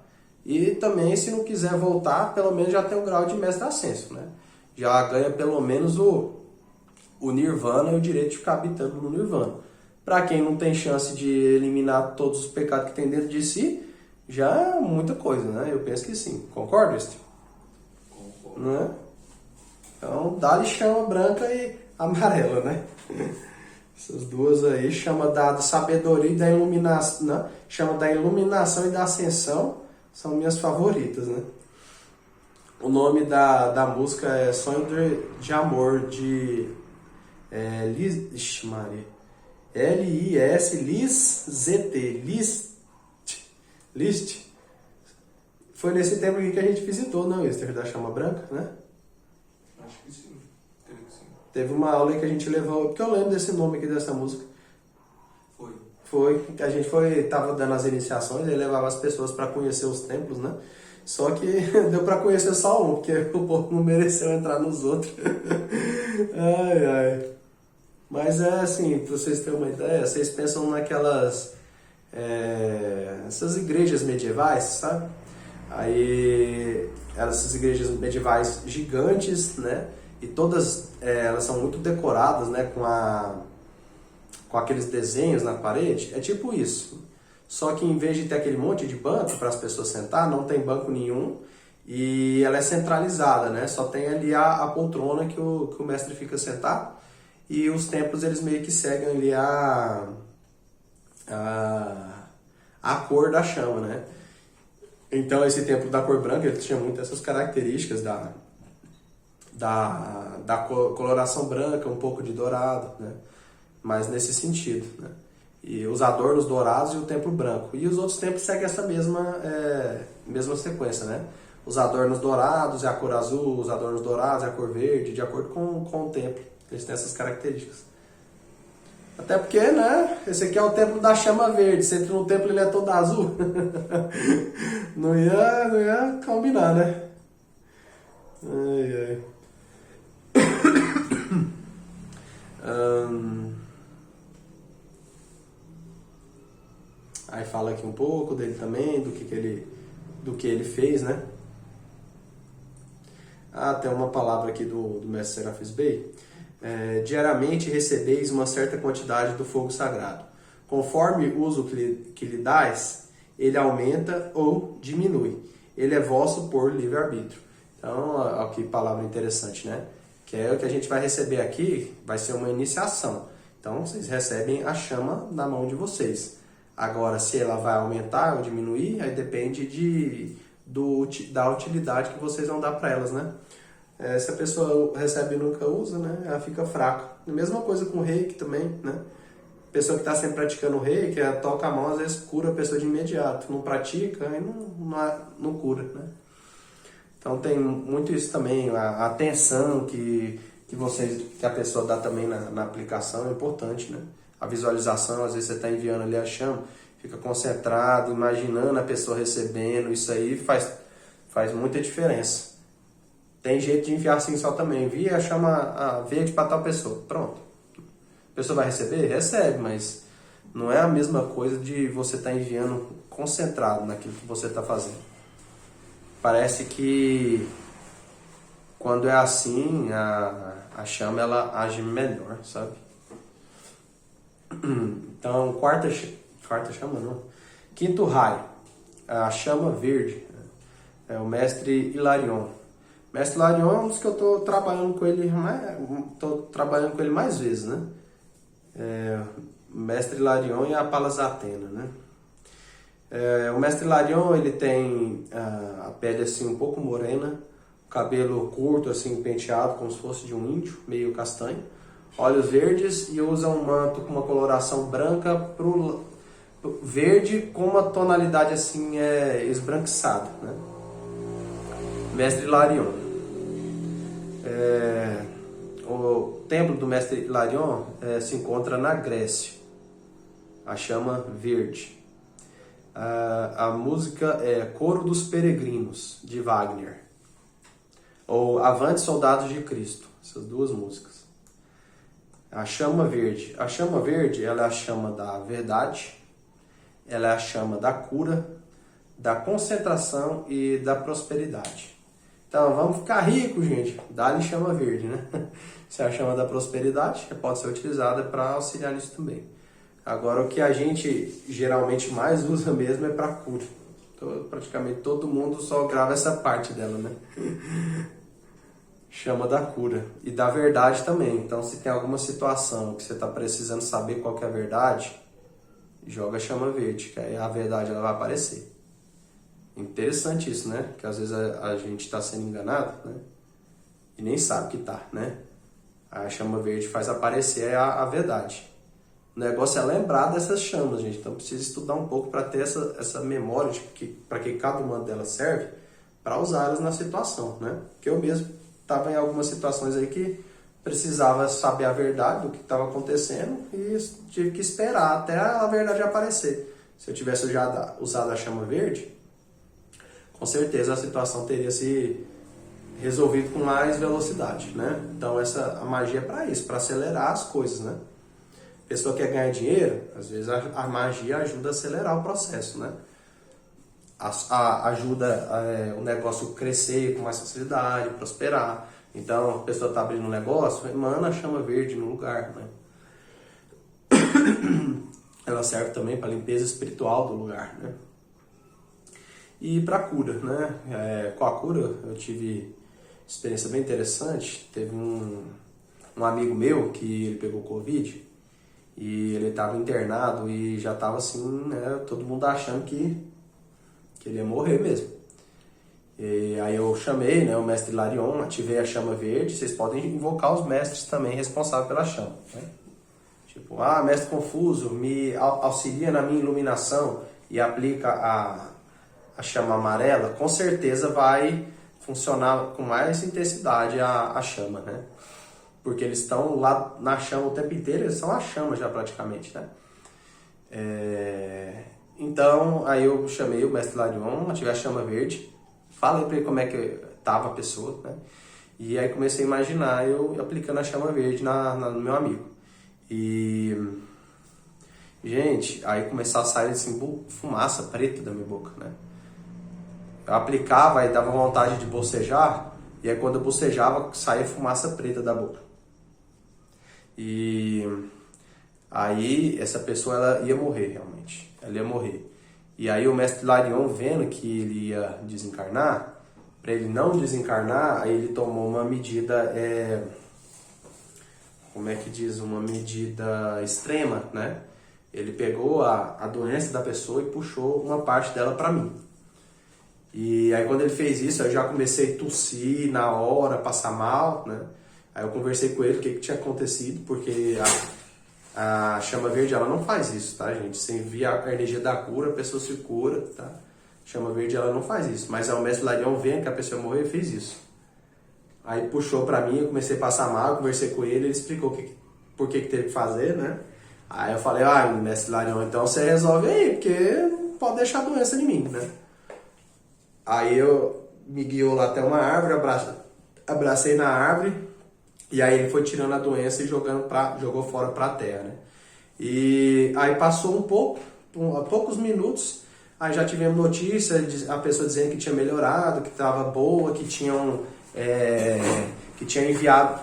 E também, se não quiser voltar, pelo menos já tem um grau de mestre ascenso, né? Já ganha pelo menos o Nirvana e o direito de ficar habitando no Nirvana. Para quem não tem chance de eliminar todos os pecados que tem dentro de si, já é muita coisa, né? Eu penso que sim. Concorda, Esther? Concordo. Né? Então, dá-lhe chama branca e amarela, né? Essas duas aí, chama da sabedoria e da iluminação, né? Chama da iluminação e da ascensão, são minhas favoritas, né? O nome da música é Sonho de Amor, de Maria. L-I-S, Liz-Z-T, List. Foi nesse tempo aqui que a gente visitou, não, Esther, da Chama Branca, né? Acho que sim. Creio que sim. Teve uma aula aí que a gente levou, porque eu lembro desse nome aqui dessa música. Foi. Que a gente tava dando as iniciações e levava as pessoas para conhecer os templos, né? Só que deu para conhecer só um, porque o povo não mereceu entrar nos outros. Ai, ai. Mas é assim, para vocês terem uma ideia, vocês pensam naquelas essas igrejas medievais, sabe? Aí essas igrejas medievais gigantes, né? E todas elas são muito decoradas, né? Com aqueles desenhos na parede. É tipo isso. Só que em vez de ter aquele monte de banco para as pessoas sentar, não tem banco nenhum e ela é centralizada, né? Só tem ali a poltrona que o mestre fica sentado e os templos eles meio que seguem ali a cor da chama, né? Então esse templo da cor branca ele tinha muitas essas características da coloração branca, um pouco de dourado, né? Mas nesse sentido, né? E os adornos dourados e o templo branco. E os outros templos seguem essa mesma sequência, né? Os adornos dourados é a cor azul, os adornos dourados é a cor verde, de acordo com o templo. Eles têm essas características. Até porque, né? Esse aqui é o templo da chama verde. Se entra no templo ele é todo azul. não ia combinar, né? Ai, ai. Aí fala aqui um pouco dele também, do que ele fez, né? Tem uma palavra aqui do mestre Serafis Bey. Diariamente recebeis uma certa quantidade do fogo sagrado. Conforme o uso que lhe dais, ele aumenta ou diminui. Ele é vosso por livre-arbítrio. Então, olha que palavra interessante, né? Que é o que a gente vai receber aqui, vai ser uma iniciação. Então, vocês recebem a chama na mão de vocês. Agora, se ela vai aumentar ou diminuir, aí depende da utilidade que vocês vão dar para elas, né? Se a pessoa recebe e nunca usa, né? Ela fica fraca. A mesma coisa com o reiki também, né? A pessoa que está sempre praticando o reiki, ela toca a mão, às vezes cura a pessoa de imediato. Não pratica, aí não cura, né? Então tem muito isso também, a atenção que a pessoa dá também na aplicação é importante, né? A visualização, às vezes você está enviando ali a chama, fica concentrado, imaginando a pessoa recebendo, isso aí faz muita diferença. Tem jeito de enviar assim só também, envia a chama verde para tal pessoa, pronto. A pessoa vai receber? Recebe, mas não é a mesma coisa de você estar enviando concentrado naquilo que você está fazendo. Parece que quando é assim, a chama ela age melhor, sabe? Então, quarta chama não. Quinto raio, a chama verde, é o mestre Hilarion. Mestre Hilarion é um dos que eu estou trabalhando com ele mais vezes, né? O mestre Hilarion e a Palas Athena, né? O mestre Hilarion, ele tem a pele assim um pouco morena, cabelo curto assim penteado como se fosse de um índio, meio castanho, olhos verdes e usa um manto com uma coloração branca pro verde com uma tonalidade assim esbranquiçada, né? Mestre Hilarion. O templo do mestre Hilarion se encontra na Grécia, a chama verde. A música é Coro dos Peregrinos, de Wagner. Ou Avante Soldados de Cristo. Essas duas músicas. A chama verde. A chama verde, ela é a chama da verdade, ela é a chama da cura, da concentração e da prosperidade. Então, vamos ficar ricos, gente. Dá-lhe chama verde, né? Essa é a chama da prosperidade, que pode ser utilizada para auxiliar nisso também. Agora, o que a gente geralmente mais usa mesmo é para cura. Então, praticamente todo mundo só grava essa parte dela, né? Chama da cura e da verdade também. Então, se tem alguma situação que você está precisando saber qual que é a verdade, joga a chama verde, que aí a verdade ela vai aparecer. Interessante isso, né? Que às vezes a gente está sendo enganado, né? E nem sabe que tá, né? A chama verde faz aparecer a verdade. O negócio é lembrar dessas chamas, gente. Então precisa estudar um pouco para ter essa memória de para que cada uma delas serve, para usá-las na situação, né? Porque eu mesmo estava em algumas situações aí que precisava saber a verdade do que estava acontecendo e tive que esperar até a verdade aparecer. Se eu tivesse já usado a chama verde, com certeza a situação teria se resolvido com mais velocidade, né? Então a magia é para isso, para acelerar as coisas, né? A pessoa quer ganhar dinheiro, às vezes a magia ajuda a acelerar o processo, né? Ajuda o negócio crescer com mais facilidade, prosperar. Então, a pessoa está abrindo um negócio, emana a chama verde no lugar, né? Ela serve também para a limpeza espiritual do lugar, né? E para cura, né? Com a cura, eu tive experiência bem interessante. Teve um amigo meu que ele pegou Covid e ele estava internado e já estava assim, né? Todo mundo achando que ele ia morrer mesmo. E aí eu chamei, né, o mestre Larion, ativei a chama verde. Vocês podem invocar os mestres também responsáveis pela chama, né? Tipo, mestre Confuso, me auxilia na minha iluminação e aplica a chama amarela, com certeza vai funcionar com mais intensidade a chama, né? Porque eles estão lá na chama o tempo inteiro, eles são a chama já praticamente, né? Então, aí eu chamei o mestre Larion, ativei a chama verde, falei pra ele como é que tava a pessoa, né? E aí comecei a imaginar eu aplicando a chama verde no meu amigo. E, gente, aí começava a sair assim, fumaça preta da minha boca, né? Eu aplicava e dava vontade de bocejar, e aí quando eu bocejava, saía fumaça preta da boca. E aí essa pessoa ela ia morrer realmente, ela ia morrer. E aí o mestre Larion, vendo que ele ia desencarnar, para ele não desencarnar, aí ele tomou uma medida, como é que diz, uma medida extrema, né? Ele pegou a doença da pessoa e puxou uma parte dela para mim. E aí quando ele fez isso, eu já comecei a tossir na hora, passar mal, né? Aí eu conversei com ele o que tinha acontecido, porque a chama verde ela não faz isso, tá, gente? Você envia a energia da cura, a pessoa se cura, tá? Chama verde ela não faz isso, mas aí o mestre Larion, vendo que a pessoa morreu, e fez isso. Aí puxou pra mim, eu comecei a passar mal, conversei com ele explicou por que teve que fazer, né? Aí eu falei, mestre Larion, então você resolve aí, porque não pode deixar a doença em mim, né? Aí eu me guiou lá até uma árvore, abracei na árvore, e aí ele foi tirando a doença e jogou fora pra terra, né? E aí passou poucos minutos, aí já tivemos notícia, a pessoa dizendo que tinha melhorado, que estava boa, que tinha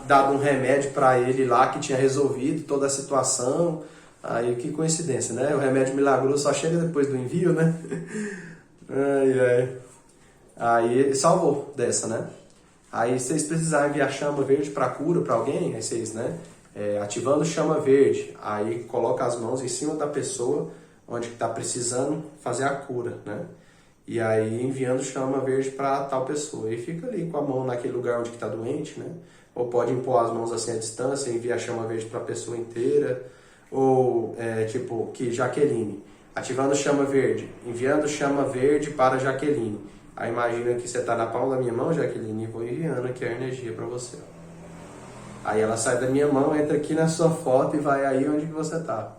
dado um remédio para ele lá, que tinha resolvido toda a situação. Aí que coincidência, né? O remédio milagroso só chega depois do envio, né? Aí salvou dessa, né? Aí vocês precisarem enviar chama verde para cura para alguém, aí vocês, né? Ativando chama verde, aí coloca as mãos em cima da pessoa onde está precisando fazer a cura, né? E aí enviando chama verde para tal pessoa. E fica ali com a mão naquele lugar onde está doente, né? Ou pode impor as mãos assim à distância e enviar chama verde para a pessoa inteira. Ou tipo que Jaqueline, ativando chama verde, enviando chama verde para Jaqueline. Aí imagina que você está na palma da minha mão, Jaqueline, e vou enviando aqui a energia para você. Aí ela sai da minha mão, entra aqui na sua foto e vai aí onde que você está.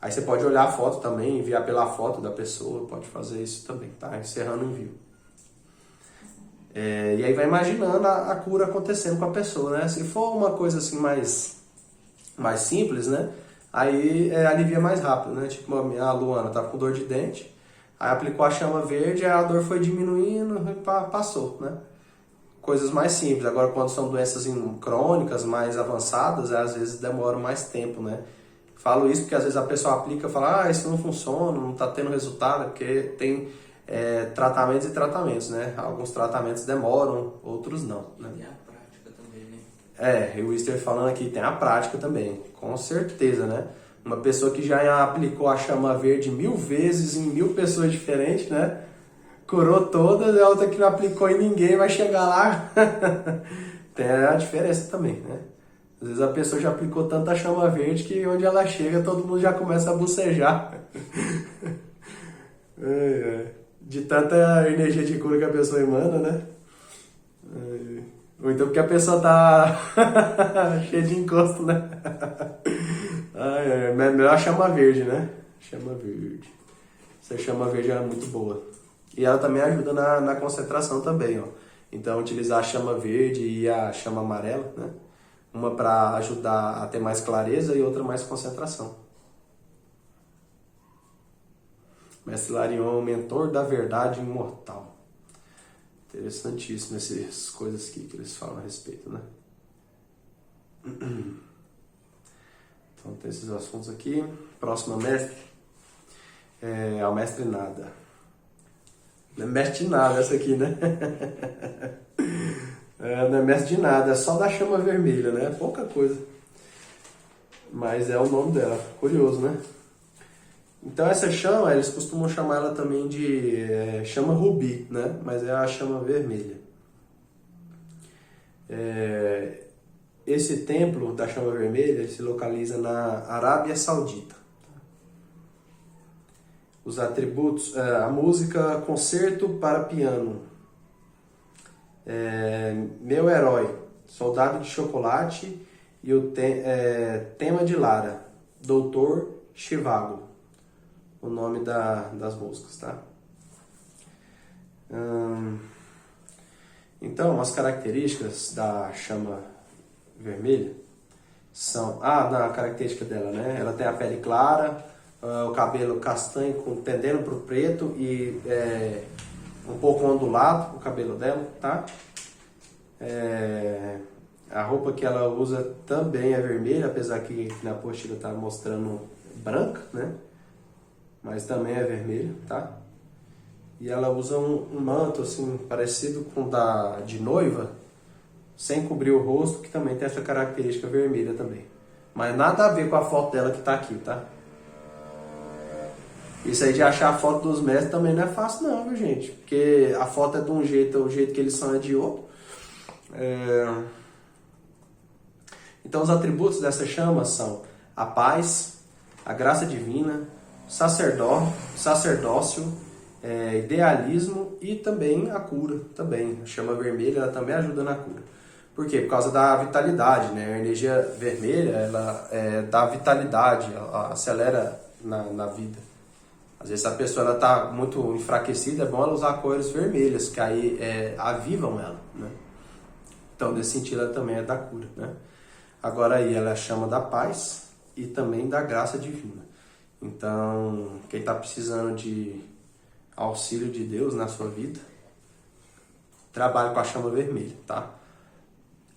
Aí você pode olhar a foto também, enviar pela foto da pessoa, pode fazer isso também, tá? Encerrando o envio. E aí vai imaginando a cura acontecendo com a pessoa, né? Se for uma coisa assim mais simples, né? Aí alivia mais rápido, né? Tipo, a Luana tava com dor de dente, aí aplicou a chama verde, aí a dor foi diminuindo e passou, né? Coisas mais simples. Agora, quando são doenças crônicas, mais avançadas, às vezes demoram mais tempo, né? Falo isso porque às vezes a pessoa aplica e fala, isso não funciona, não tá tendo resultado, porque tem tratamentos e tratamentos, né? Alguns tratamentos demoram, outros não, né? E a prática também, né? O Wister falando aqui, tem a prática também, com certeza, né? Uma pessoa que já aplicou a chama verde 1000 vezes em 1000 pessoas diferentes, né? Curou todas, a outra que não aplicou em ninguém vai chegar lá. Tem a diferença também, né? Às vezes a pessoa já aplicou tanta chama verde que onde ela chega todo mundo já começa a bocejar. De tanta energia de cura que a pessoa emana, né? Ou então porque a pessoa tá cheia de encosto, né? Melhor chama verde, né? Chama verde. Essa chama verde é muito boa. E ela também ajuda na concentração também, ó. Então utilizar a chama verde e a chama amarela, né? Uma para ajudar a ter mais clareza e outra mais concentração. Mestre Larion, mentor da verdade imortal. Interessantíssimo essas coisas aqui que eles falam a respeito, né? Então tem esses assuntos aqui. Próximo mestre é o mestre nada. Não é mestre de nada essa aqui, né? Não é mestre de nada, é só da chama vermelha, né? Pouca coisa. Mas é o nome dela, curioso, né? Então essa chama, eles costumam chamar ela também de chama rubi, né? Mas é a chama vermelha. Esse templo da chama vermelha se localiza na Arábia Saudita. Os atributos, a música Concerto para Piano, Meu Herói, Soldado de Chocolate e o Tema de Lara, Doutor Chivago, o nome das músicas, tá? Então, as características da chama vermelha são... na característica dela, né? Ela tem a pele clara, o cabelo castanho tendendo para o preto e um pouco ondulado o cabelo dela, tá? A roupa que ela usa também é vermelha, apesar que na apostila tá mostrando branca, né? Mas também é vermelha, tá? E ela usa um manto assim parecido com o de noiva, sem cobrir o rosto, que também tem essa característica vermelha também. Mas nada a ver com a foto dela que tá aqui, tá? Isso aí de achar a foto dos mestres também não é fácil não, viu, gente? Porque a foto é de um jeito, o jeito que eles são é de outro. Então os atributos dessa chama são a paz, a graça divina, sacerdócio, idealismo e também a cura. Também. A chama vermelha ela também ajuda na cura. Por quê? Por causa da vitalidade, né? A energia vermelha ela dá vitalidade, ela acelera na vida. Às vezes a pessoa está muito enfraquecida, é bom ela usar cores vermelhas, que aí avivam ela, né? Então, nesse sentido, ela também é da cura, né? Agora aí, ela é a chama da paz e também da graça divina. Então, quem está precisando de auxílio de Deus na sua vida, trabalhe com a chama vermelha, tá?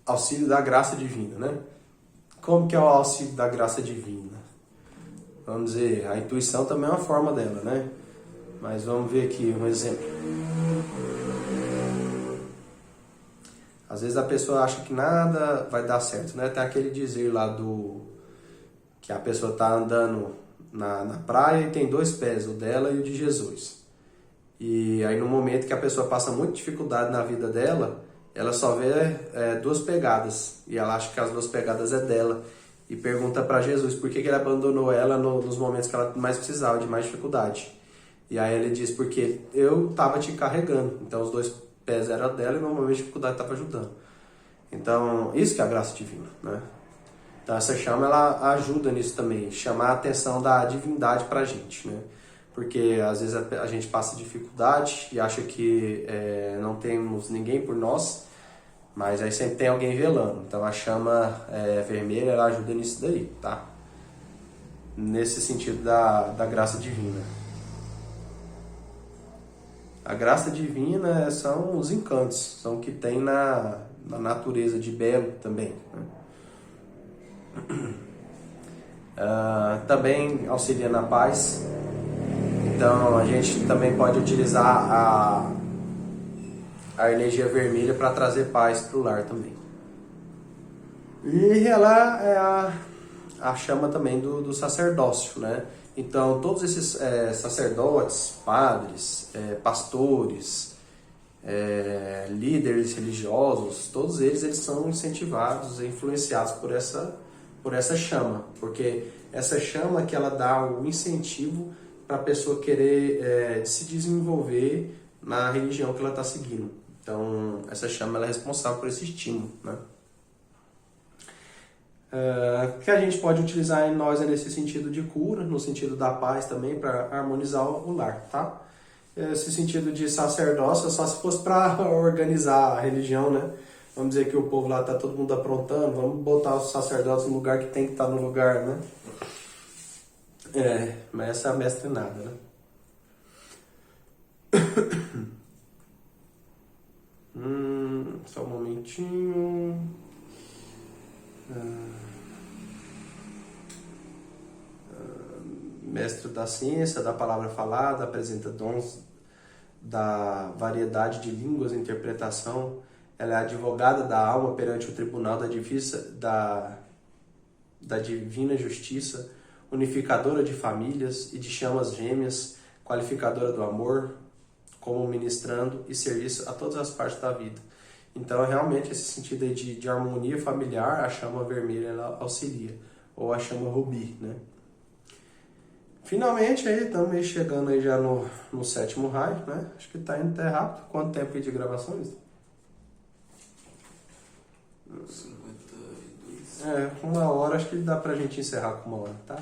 Auxílio da graça divina, né? Como que é o auxílio da graça divina? Vamos dizer, a intuição também é uma forma dela, né? Mas vamos ver aqui um exemplo. Às vezes a pessoa acha que nada vai dar certo, né? Tem aquele dizer lá que a pessoa está andando na praia e tem 2 pés, o dela e o de Jesus. E aí no momento que a pessoa passa muita dificuldade na vida dela, ela só vê 2 pegadas. E ela acha que as 2 pegadas é dela. E pergunta para Jesus por que ele abandonou ela nos momentos que ela mais precisava, de mais dificuldade. E aí ele diz, porque eu estava te carregando. Então os 2 pés eram dela e no momento de dificuldade estava ajudando. Então, isso que é a graça divina, né? Então essa chama ela ajuda nisso também, chamar a atenção da divindade pra gente, né? Porque às vezes a gente passa dificuldade e acha que não temos ninguém por nós, mas aí sempre tem alguém velando. Então a chama vermelha ela ajuda nisso daí, tá? Nesse sentido da graça divina. A graça divina são os encantos, são o que tem na natureza de belo também, né? Também auxilia na paz. Então a gente também pode utilizar a energia vermelha para trazer paz para o lar também. E ela é a chama também do sacerdócio, né? Então todos esses sacerdotes, padres, pastores, líderes religiosos, todos eles são incentivados e influenciados por essa chama, porque essa chama que ela dá o incentivo para a pessoa querer se desenvolver na religião que ela está seguindo. Então, essa chama ela é responsável por esse estímulo, né? Que a gente pode utilizar em nós nesse sentido de cura, no sentido da paz também, para harmonizar o lar, tá? Esse sentido de sacerdócio é só se fosse para organizar a religião, né? Vamos dizer que o povo lá está todo mundo aprontando, vamos botar os sacerdotes no lugar que tem que estar no lugar, né? Mas essa é a mestre nada, né? Só um momentinho. Mestre da ciência, da palavra falada, apresenta dons da variedade de línguas e interpretação. Ela é advogada da alma perante o tribunal da divina justiça, unificadora de famílias e de chamas gêmeas, qualificadora do amor, como ministrando e serviço a todas as partes da vida. Então, realmente, esse sentido aí de harmonia familiar, a chama vermelha ela auxilia, ou a chama rubi, né? Finalmente, aí estamos aí chegando aí já no 7º raio, né? Acho que está indo até rápido. Quanto tempo aí de gravações? 52. 1 hora, acho que dá pra gente encerrar com 1 hora, tá?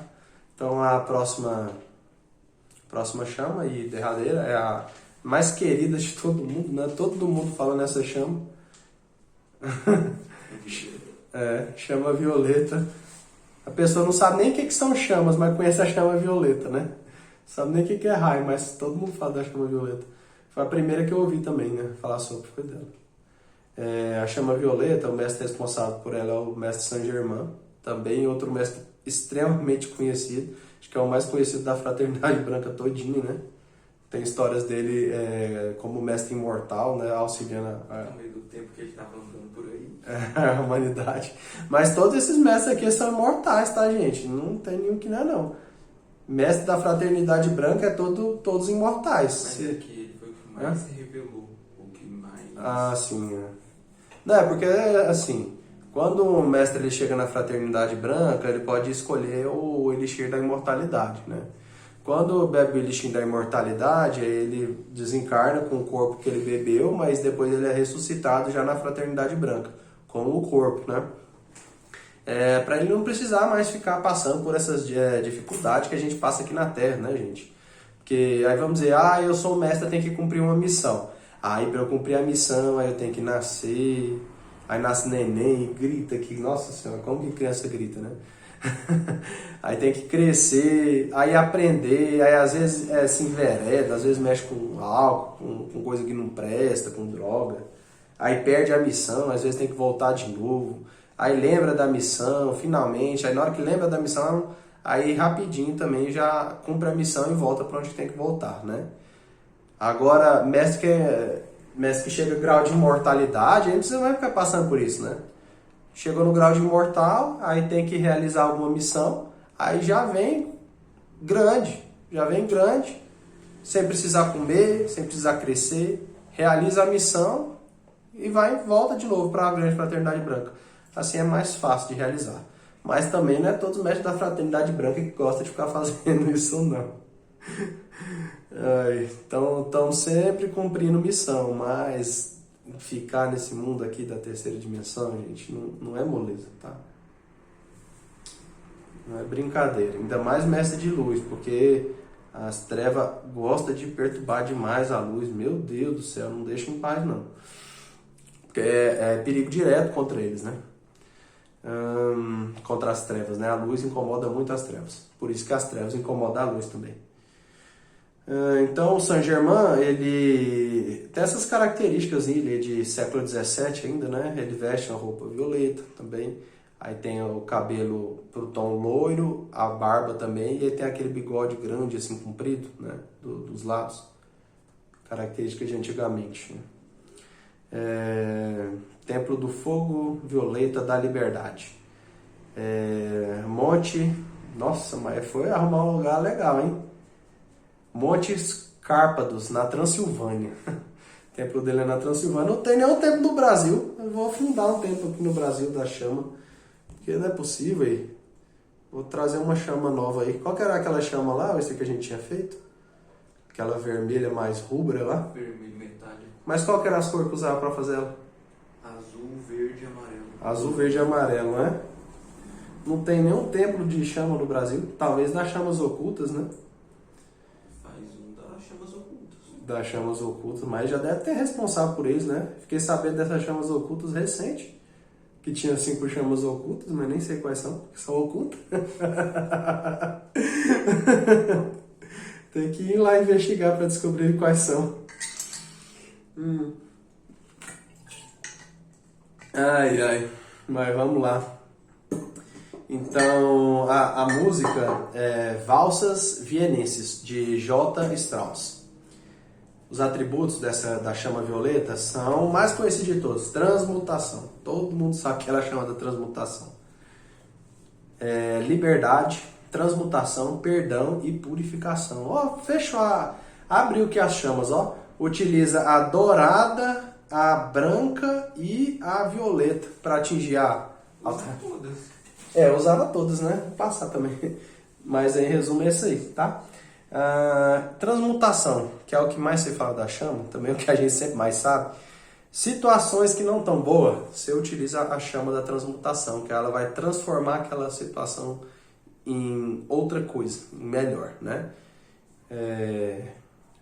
Então a próxima chama aí, derradeira, é a mais querida de todo mundo, né? Todo mundo fala nessa chama. Chama violeta. A pessoa não sabe nem o que são chamas, mas conhece a chama violeta, né? Não sabe nem o que é raio, mas todo mundo fala da chama violeta. Foi a primeira que eu ouvi também, né? Falar sobre, foi dela. A chama violeta, o mestre responsável por ela é o mestre Saint Germain, também outro mestre extremamente conhecido, acho que é o mais conhecido da Fraternidade Branca todinha, né? Tem histórias dele como mestre imortal, né? Auxiliando No meio do tempo que ele estava andando por aí. A humanidade. Mas todos esses mestres aqui são imortais, tá, gente? Não tem nenhum que não é, não. Mestre da Fraternidade Branca é todos imortais. Mas aqui ele foi o que mais se revelou, o que mais... Ah, sim. Não, é porque, assim, quando o mestre ele chega na Fraternidade Branca, ele pode escolher o Elixir da Imortalidade, né? Quando bebe o Elixir da Imortalidade, ele desencarna com o corpo que ele bebeu, mas depois ele é ressuscitado já na Fraternidade Branca, com o corpo, né? Para ele não precisar mais ficar passando por essas dificuldades que a gente passa aqui na Terra, né, gente? Porque aí vamos dizer, eu sou o mestre, eu tenho que cumprir uma missão. Aí para eu cumprir a missão, aí eu tenho que nascer, aí nasce neném e grita aqui, nossa senhora, como que criança grita, né? Aí tem que crescer, aí aprender, aí às vezes se envereda, às vezes mexe com álcool, com coisa que não presta, com droga. Aí perde a missão, às vezes tem que voltar de novo. Aí lembra da missão, finalmente, aí na hora que lembra da missão, aí rapidinho também já cumpre a missão e volta para onde tem que voltar, né? Agora, mestre que chega ao grau de imortalidade, aí você vai ficar passando por isso, né? Chegou no grau de imortal, aí tem que realizar alguma missão, aí já vem grande, sem precisar comer, sem precisar crescer, realiza a missão e volta de novo para a grande Fraternidade Branca. Assim é mais fácil de realizar. Mas também não é todos os mestres da Fraternidade Branca que gostam de ficar fazendo isso, não. Estão sempre cumprindo missão, mas ficar nesse mundo aqui da terceira dimensão, gente, não é moleza, tá? Não é brincadeira. Ainda mais mestre de luz, porque as trevas gostam de perturbar demais a luz. Meu Deus do céu, não deixa em paz não. Porque é perigo direto contra eles, né? Contra as trevas, né? A luz incomoda muito as trevas. Por isso que as trevas incomodam a luz também. Então o Saint-Germain, ele tem essas características, ele é de século XVII ainda, né? Ele veste uma roupa violeta também. Aí tem o cabelo pro tom loiro, a barba também, e ele tem aquele bigode grande, assim, comprido, né? Dos lados. Característica de antigamente, né? Templo do Fogo Violeta da Liberdade. Monte... Nossa, mas foi arrumar um lugar legal, hein? Montes Cárpados, na Transilvânia. O templo dele é na Transilvânia. Não tem nenhum templo no Brasil. Eu vou fundar um templo aqui no Brasil da chama. Porque não é possível aí. Vou trazer uma chama nova aí. Qual que era aquela chama lá? Esse que a gente tinha feito? Aquela vermelha mais rubra lá? Vermelho metálico. Mas qual que era as cores que usava pra fazer ela? Azul, verde e amarelo. Azul, verde e amarelo, né? Não tem nenhum templo de chama no Brasil. Talvez das chamas ocultas, né? Faz um das chamas ocultas. Das chamas ocultas, mas já deve ter responsável por eles, né? Fiquei sabendo dessas chamas ocultas recente. Que tinha 5 chamas ocultas, mas nem sei quais são, porque são ocultas. Tem que ir lá investigar para descobrir quais são. Ai, ai. Mas vamos lá. Então, a música é Valsas Vienenses, de J. Strauss. Os atributos da chama violeta são o mais conhecido de todos: transmutação. Todo mundo sabe que ela é chamada transmutação. Liberdade, transmutação, perdão e purificação. Ó, fechou, abriu que as chamas, ó. Utiliza a dourada, a branca e a violeta para atingir a... Usava todas. Usava todas, né? Vou passar também. Mas em resumo é isso aí, tá? Transmutação, que é o que mais se fala da chama, também é o que a gente sempre mais sabe. Situações que não estão boas, você utiliza a chama da transmutação, que ela vai transformar aquela situação em outra coisa, em melhor, né?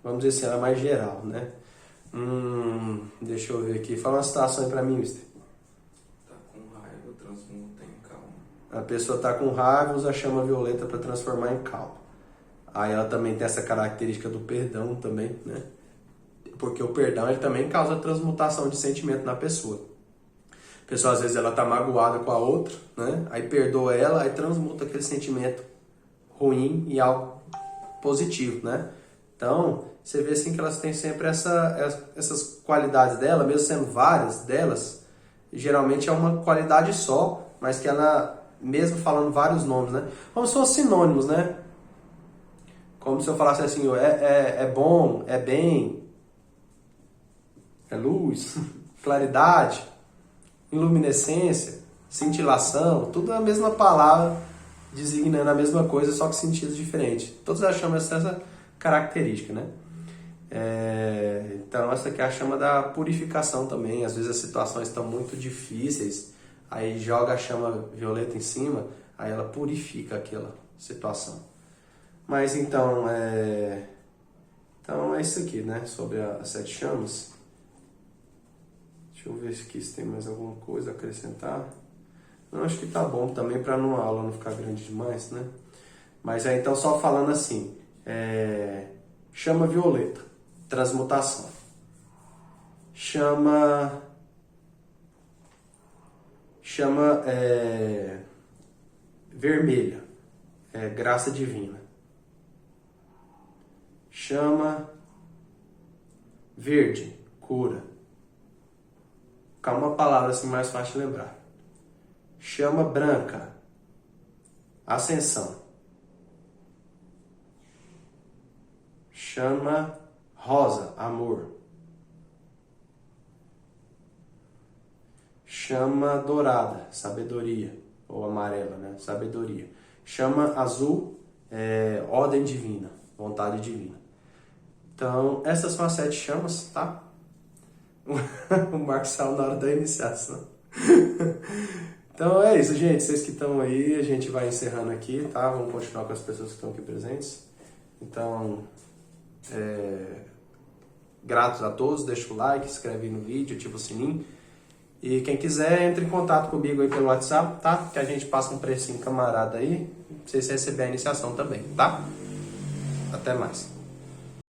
Vamos dizer assim, ela é mais geral, né? Deixa eu ver aqui. Fala uma situação aí pra mim, mister. Tá com raiva, transmuta em calma. A pessoa tá com raiva, usa a chama violeta para transformar em calma. Aí ela também tem essa característica do perdão também, né? Porque o perdão ele também causa transmutação de sentimento na pessoa. A pessoa às vezes ela tá magoada com a outra, né? Aí perdoa ela, aí transmuta aquele sentimento ruim em algo positivo, né? Então, você vê assim que elas têm sempre essas qualidades dela, mesmo sendo várias delas, geralmente é uma qualidade só, mas que ela, mesmo falando vários nomes, né? Como se fossem sinônimos, né? Como se eu falasse assim, é bom, é bem, é luz, claridade, iluminescência, cintilação, tudo é a mesma palavra, designando a mesma coisa, só que sentidos diferentes. Todas as chamas têm essa característica, né? Então essa aqui é a chama da purificação também. Às vezes as situações estão muito difíceis, aí joga a chama violeta em cima, aí ela purifica aquela situação. Mas então é isso aqui, né? Sobre as 7 chamas. Deixa eu ver aqui se tem mais alguma coisa a acrescentar. Não, acho que tá bom também para a aula não ficar grande demais, né? Mas então só falando assim, chama violeta, transmutação. Chama vermelha, graça divina. Chama verde, cura. Calma, uma palavra assim mais fácil de lembrar. Chama branca, ascensão. Chama rosa, amor. Chama dourada, sabedoria. Ou amarela, né? Sabedoria. Chama azul, ordem divina, vontade divina. Então, essas são as 7 chamas, tá? O Marcos saiu na hora da iniciação. Então é isso, gente. Vocês que estão aí, a gente vai encerrando aqui, tá? Vamos continuar com as pessoas que estão aqui presentes. Então, gratos a todos. Deixa o like, se inscreve aí no vídeo, ativa o sininho. E quem quiser, entre em contato comigo aí pelo WhatsApp, tá? Que a gente passa um precinho camarada aí, pra vocês receberem a iniciação também, tá? Até mais.